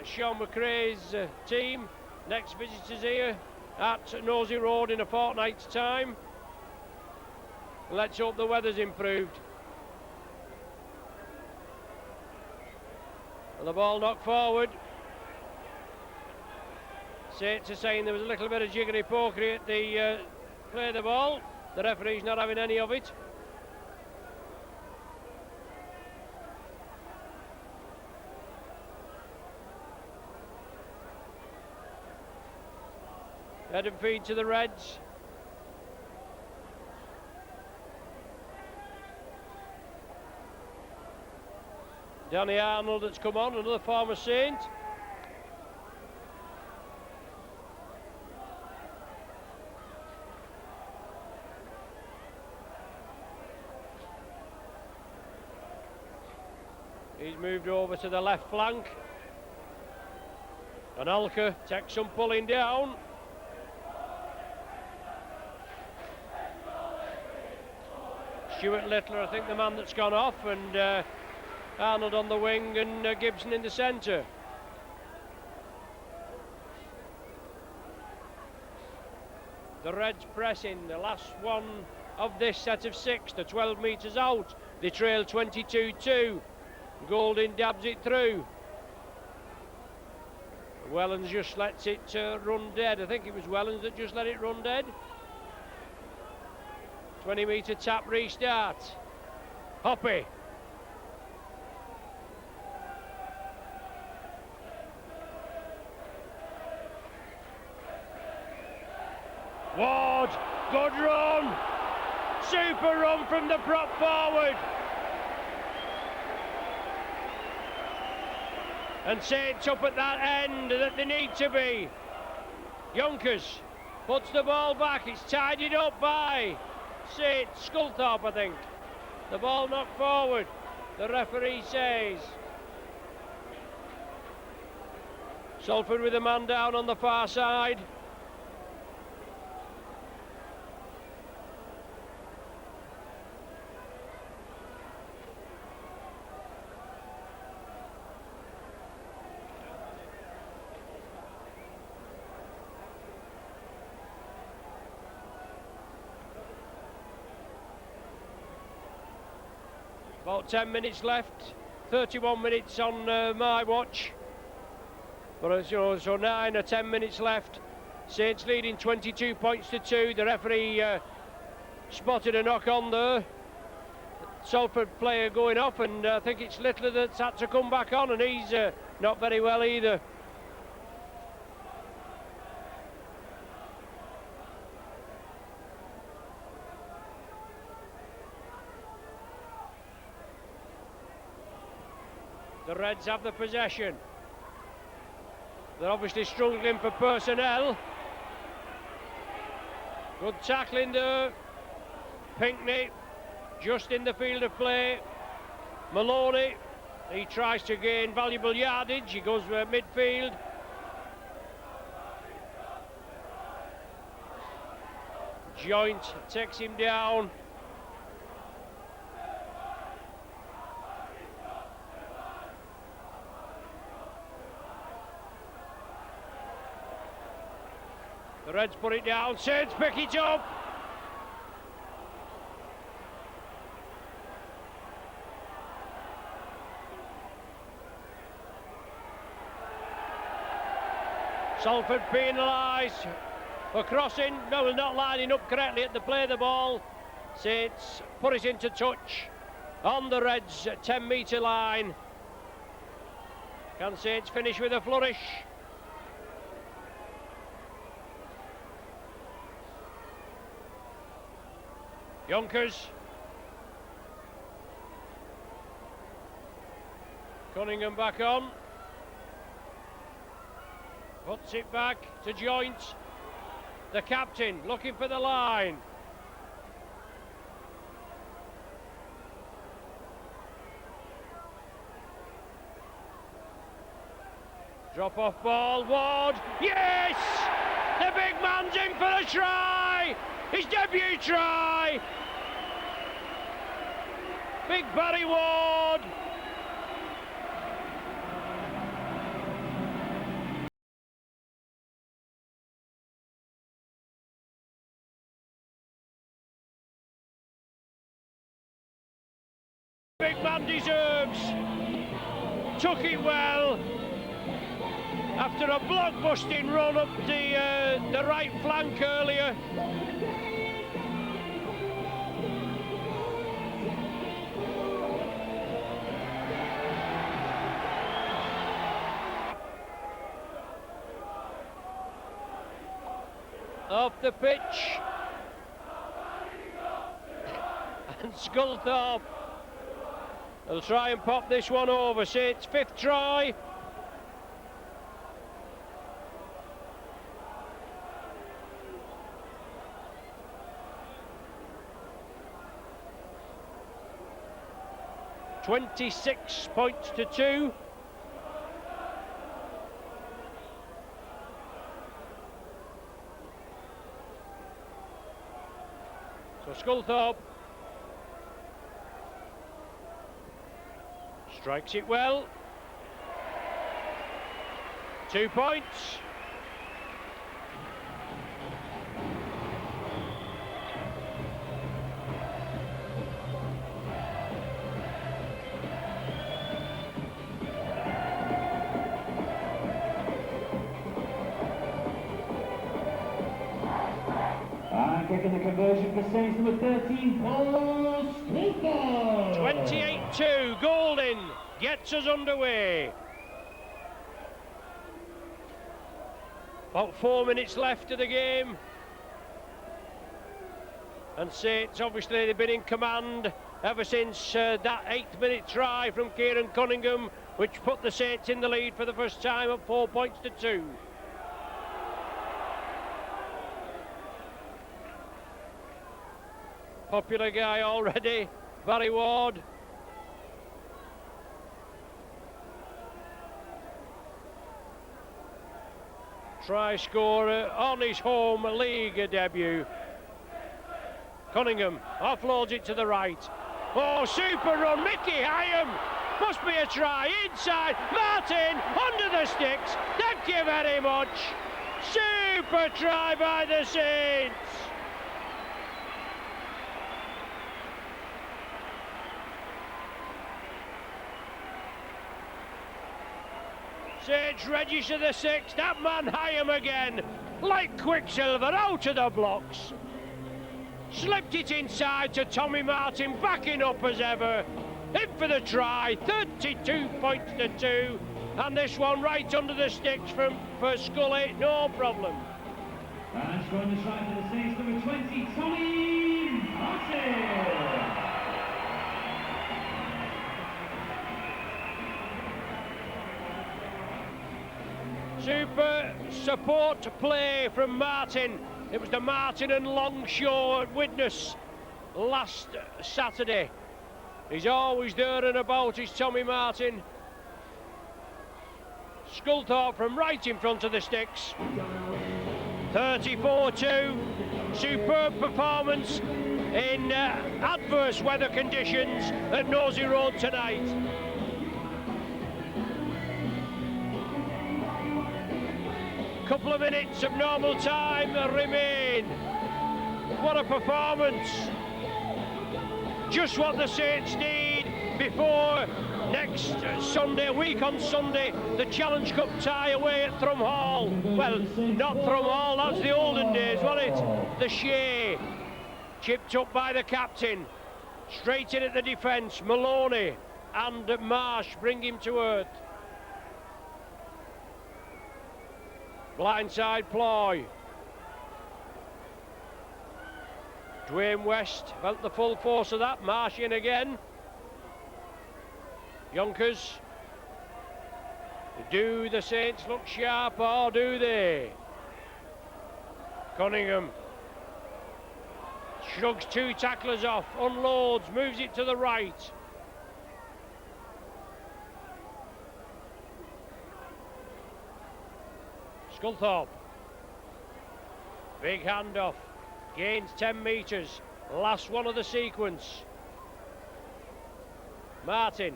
Sean McRae's team, next visitors here at Nosey Road in a fortnight's time. Let's hope the weather's improved. And the ball knocked forward. Saints are saying there was a little bit of jiggery-pokery at the play of the ball. The referee's not having any of it. Head and feed to the Reds. Danny Arnold that's come on, another former Saint. He's moved over to the left flank. And Alka takes some pulling down. Stuart Littler, I think, the man that's gone off, and Arnold on the wing and Gibson in the centre. The Reds pressing, the last one of this set of 6, the 12 metres out. They trail 22-2. Golding dabs it through. Wellens just lets it run dead. I think it was Wellens that just let it run dead. 20 metre tap restart. Hoppy. Ward, good run. Super run from the prop forward. And Saints up at that end that they need to be. Yonkers puts the ball back. It's tidied up by Saints. Sculthorpe, I think. The ball knocked forward. The referee says. Salford with a man down on the far side. About 10 minutes left, 31 minutes on my watch. But so 9 or 10 minutes left. Saints leading 22 points to 2. The referee spotted a knock on there. Salford player going off, and I think it's Littler that's had to come back on, and he's not very well either. The Reds have the possession. They're obviously struggling for personnel. Good tackling there. Pinkney just in the field of play. Maloney, he tries to gain valuable yardage. He goes midfield. Joint takes him down. The Reds put it down, Saints pick it up. Salford penalised for crossing, no, not lining up correctly at the play of the ball. Saints put it into touch on the Reds 10-metre line. Can Saints finish with a flourish? Yonkers. Cunningham back on. Puts it back to Joint. The captain looking for the line. Drop off ball, Ward. Yes! The big man's in for a try! His debut try! Big Barry Ward. Big man deserves. Took it well after a block-busting run up the right flank earlier. Off the pitch. And Sculthorpe will try and pop this one over. Saints' fifth try. (26 points to 2). So Sculthorpe strikes it well. 2 points. Getting the conversion for Saints number 13, Paul Sculthorpe. 28-2, Golding gets us underway. About 4 minutes left of the game. And Saints, obviously, they've been in command ever since that 8th-minute try from Kieran Cunningham, which put the Saints in the lead for the first time at 4 points to 2. Popular guy already, Barry Ward. Try scorer on his home league debut. Cunningham offloads it to the right. Oh, super run, Mickey Hyam. Must be a try, inside, Martin, under the sticks. Thank you very much. Super try by the Saints. Saints register the 6th. That man Hyam again, like Quicksilver, out of the blocks. Slipped it inside to Tommy Martin, backing up as ever. In for the try, 32 points to 2. And this one right under the sticks for Scully, no problem. And scoring the try for the Saints, number 20, Tommy Martin. Super support play from Martin. It was the Martin and Longshaw at Widnes last Saturday. He's always there and about, is Tommy Martin. Sculthorpe from right in front of the sticks. 34-2. Superb performance in adverse weather conditions at Nosey Road tonight. Couple of minutes of normal time remain. What a performance. Just what the Saints need before next Sunday, week on Sunday, the Challenge Cup tie away at Thrum Hall. Well, not Thrum Hall, that's the olden days, wasn't it? The Shea, chipped up by the captain, straight in at the defence. Maloney and Marsh bring him to earth. Blindside ploy. Dwayne West felt the full force of that. Marsh in again. Yonkers. Do the Saints look sharp or do they? Cunningham shrugs two tacklers off, unloads, moves it to the right. Sculthorpe. Big handoff. Gains 10 metres. Last one of the sequence. Martin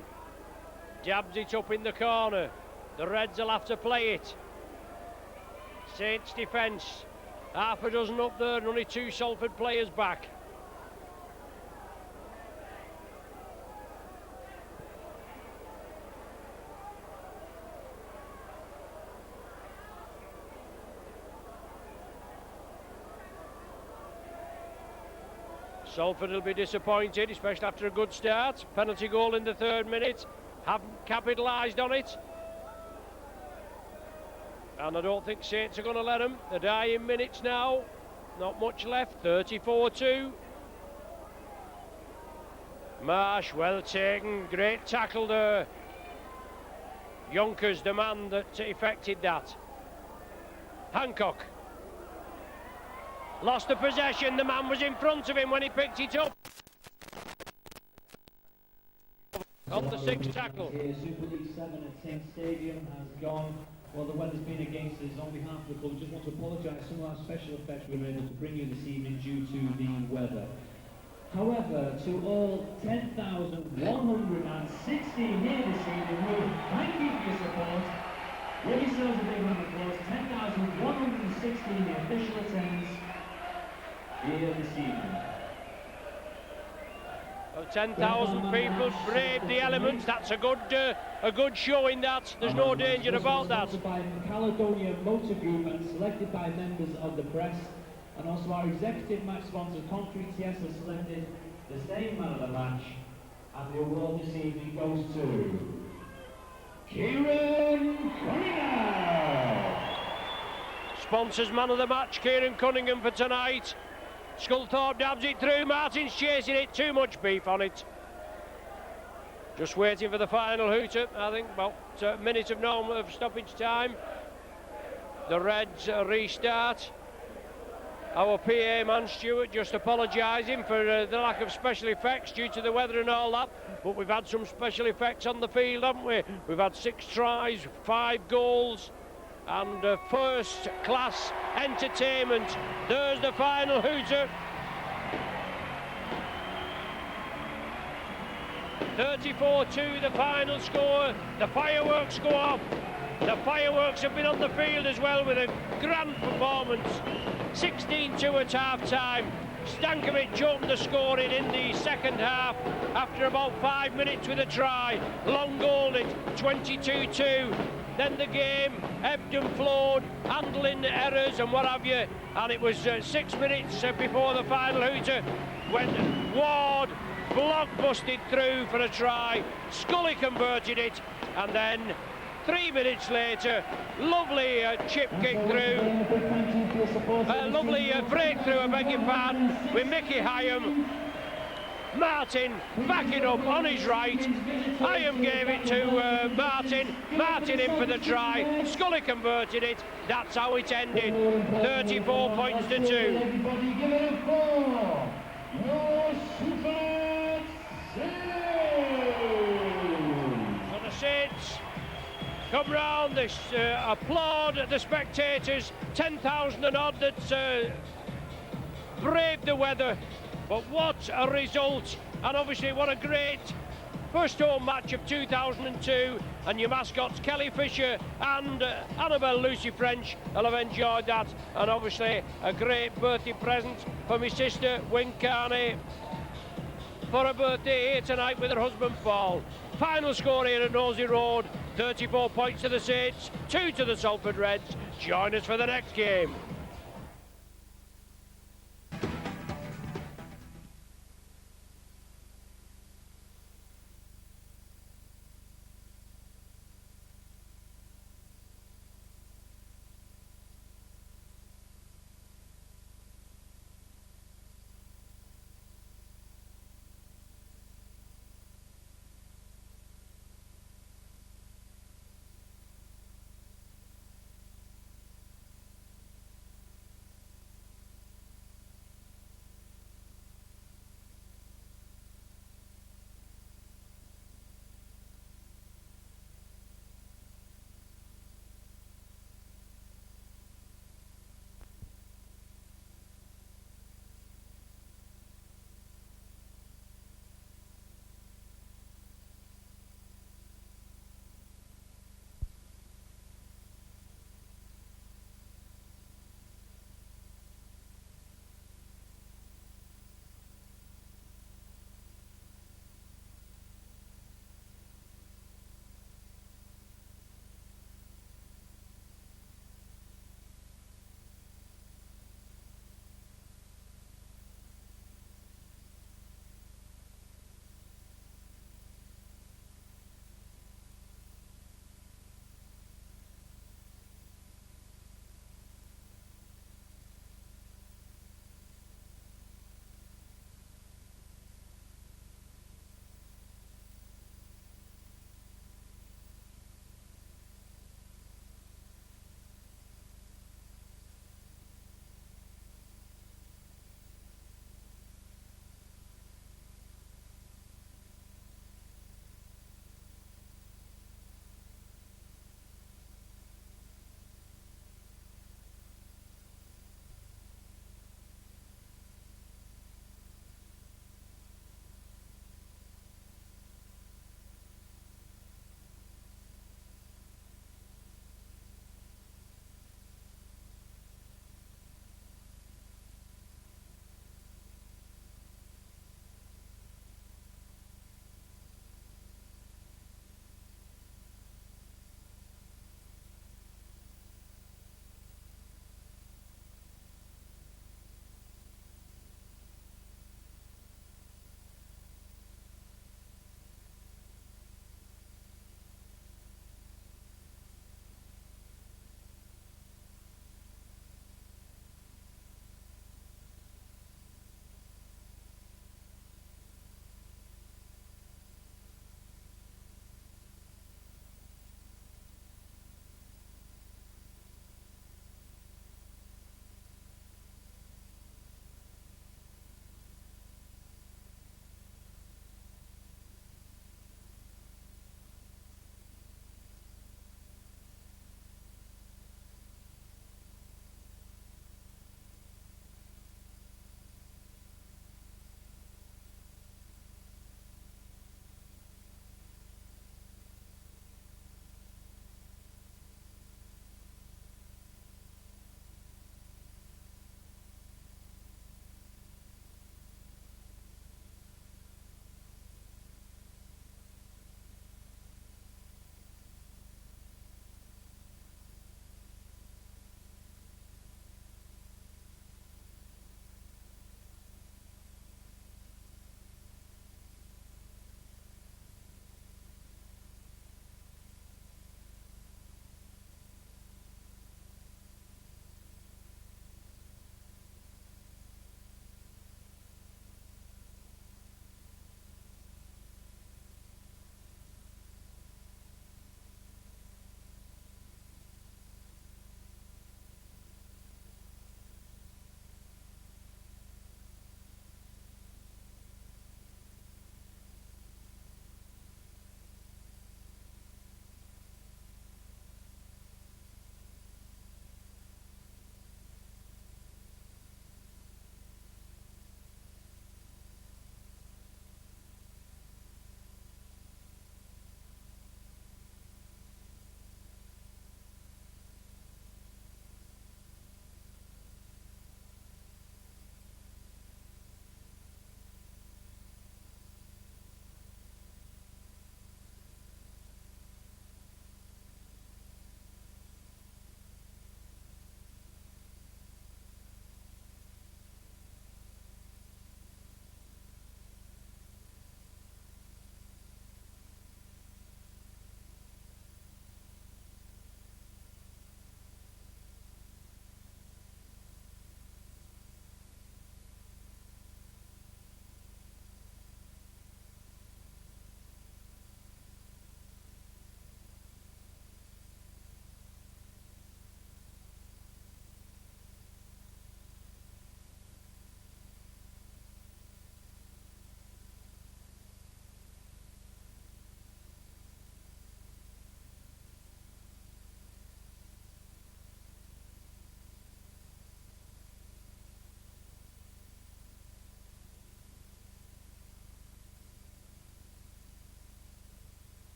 jabs it up in the corner. The Reds will have to play it. Saints defence. Half a dozen up there and only two Salford players back. Salford will be disappointed, especially after a good start. Penalty goal in the 3rd minute. Haven't capitalised on it. And I don't think Saints are going to let them. The dying minutes now. Not much left. 34-2. Marsh, well taken. Great tackle there. Yonkers, the man that effected that. Hancock. Lost the possession. The man was in front of him when he picked it up. On the 6th tackle. Super League 7 at Saints Stadium has gone. Well, the weather's been against us. On behalf of the club, just want to apologise. Some of our special effects we were able to bring you this evening due to the weather. However, to all 10,116 here this evening, we thank you for your support. Give yourselves a big round of applause. 10,116 the official attendance here this evening. Well, 10,000 people braved the elements. That's a good showing. That there's no danger about that. Sponsored by Caledonia Motor Group and selected by members of the press, and also our executive match sponsor Concrete TS has selected the same man of the match, and the award this evening goes to Kieran Cunningham. Sponsors man of the match, Kieran Cunningham for tonight. Sculthorpe dabs it through. Martin's chasing it. Too much beef on it. Just waiting for the final hooter. I think about a minute of normal of stoppage time. The Reds restart. Our PA man Stuart just apologising for the lack of special effects due to the weather and all that. But we've had some special effects on the field, haven't we? We've had 6 tries, 5 goals. And first class entertainment. There's the final hooter. 34-2 the final score. The fireworks go off. The fireworks have been on the field as well with a grand performance. 16-2 at half time. Stankovic opened the scoring in the second half after about 5 minutes with a try. Long goal it, 22-2. Then the game ebbed and flowed, handling errors and what have you. And it was 6 minutes before the final hooter when Ward block-busted through for a try. Scully converted it, and then 3 minutes later, lovely chip kick through, lovely breakthrough, I beg your pardon, with Mickey Hyam. Martin backing up on his right. Hyam gave it to Martin. Martin in for the try. Scully converted it. That's how it ended. 34 points to 2. Everybody give it a 4. Your Super Saints. So the Saints come round, they applaud the spectators, 10,000 and odd that braved the weather. But what a result, and obviously what a great First home match of 2002, and your mascots Kelly Fisher and Annabelle Lucy French will have enjoyed that, and obviously a great birthday present for my sister Wyn Carney for her birthday here tonight with her husband Paul. Final score here at Nosey Road, 34 points to the Saints, 2 to the Salford Reds. Join us for the next game.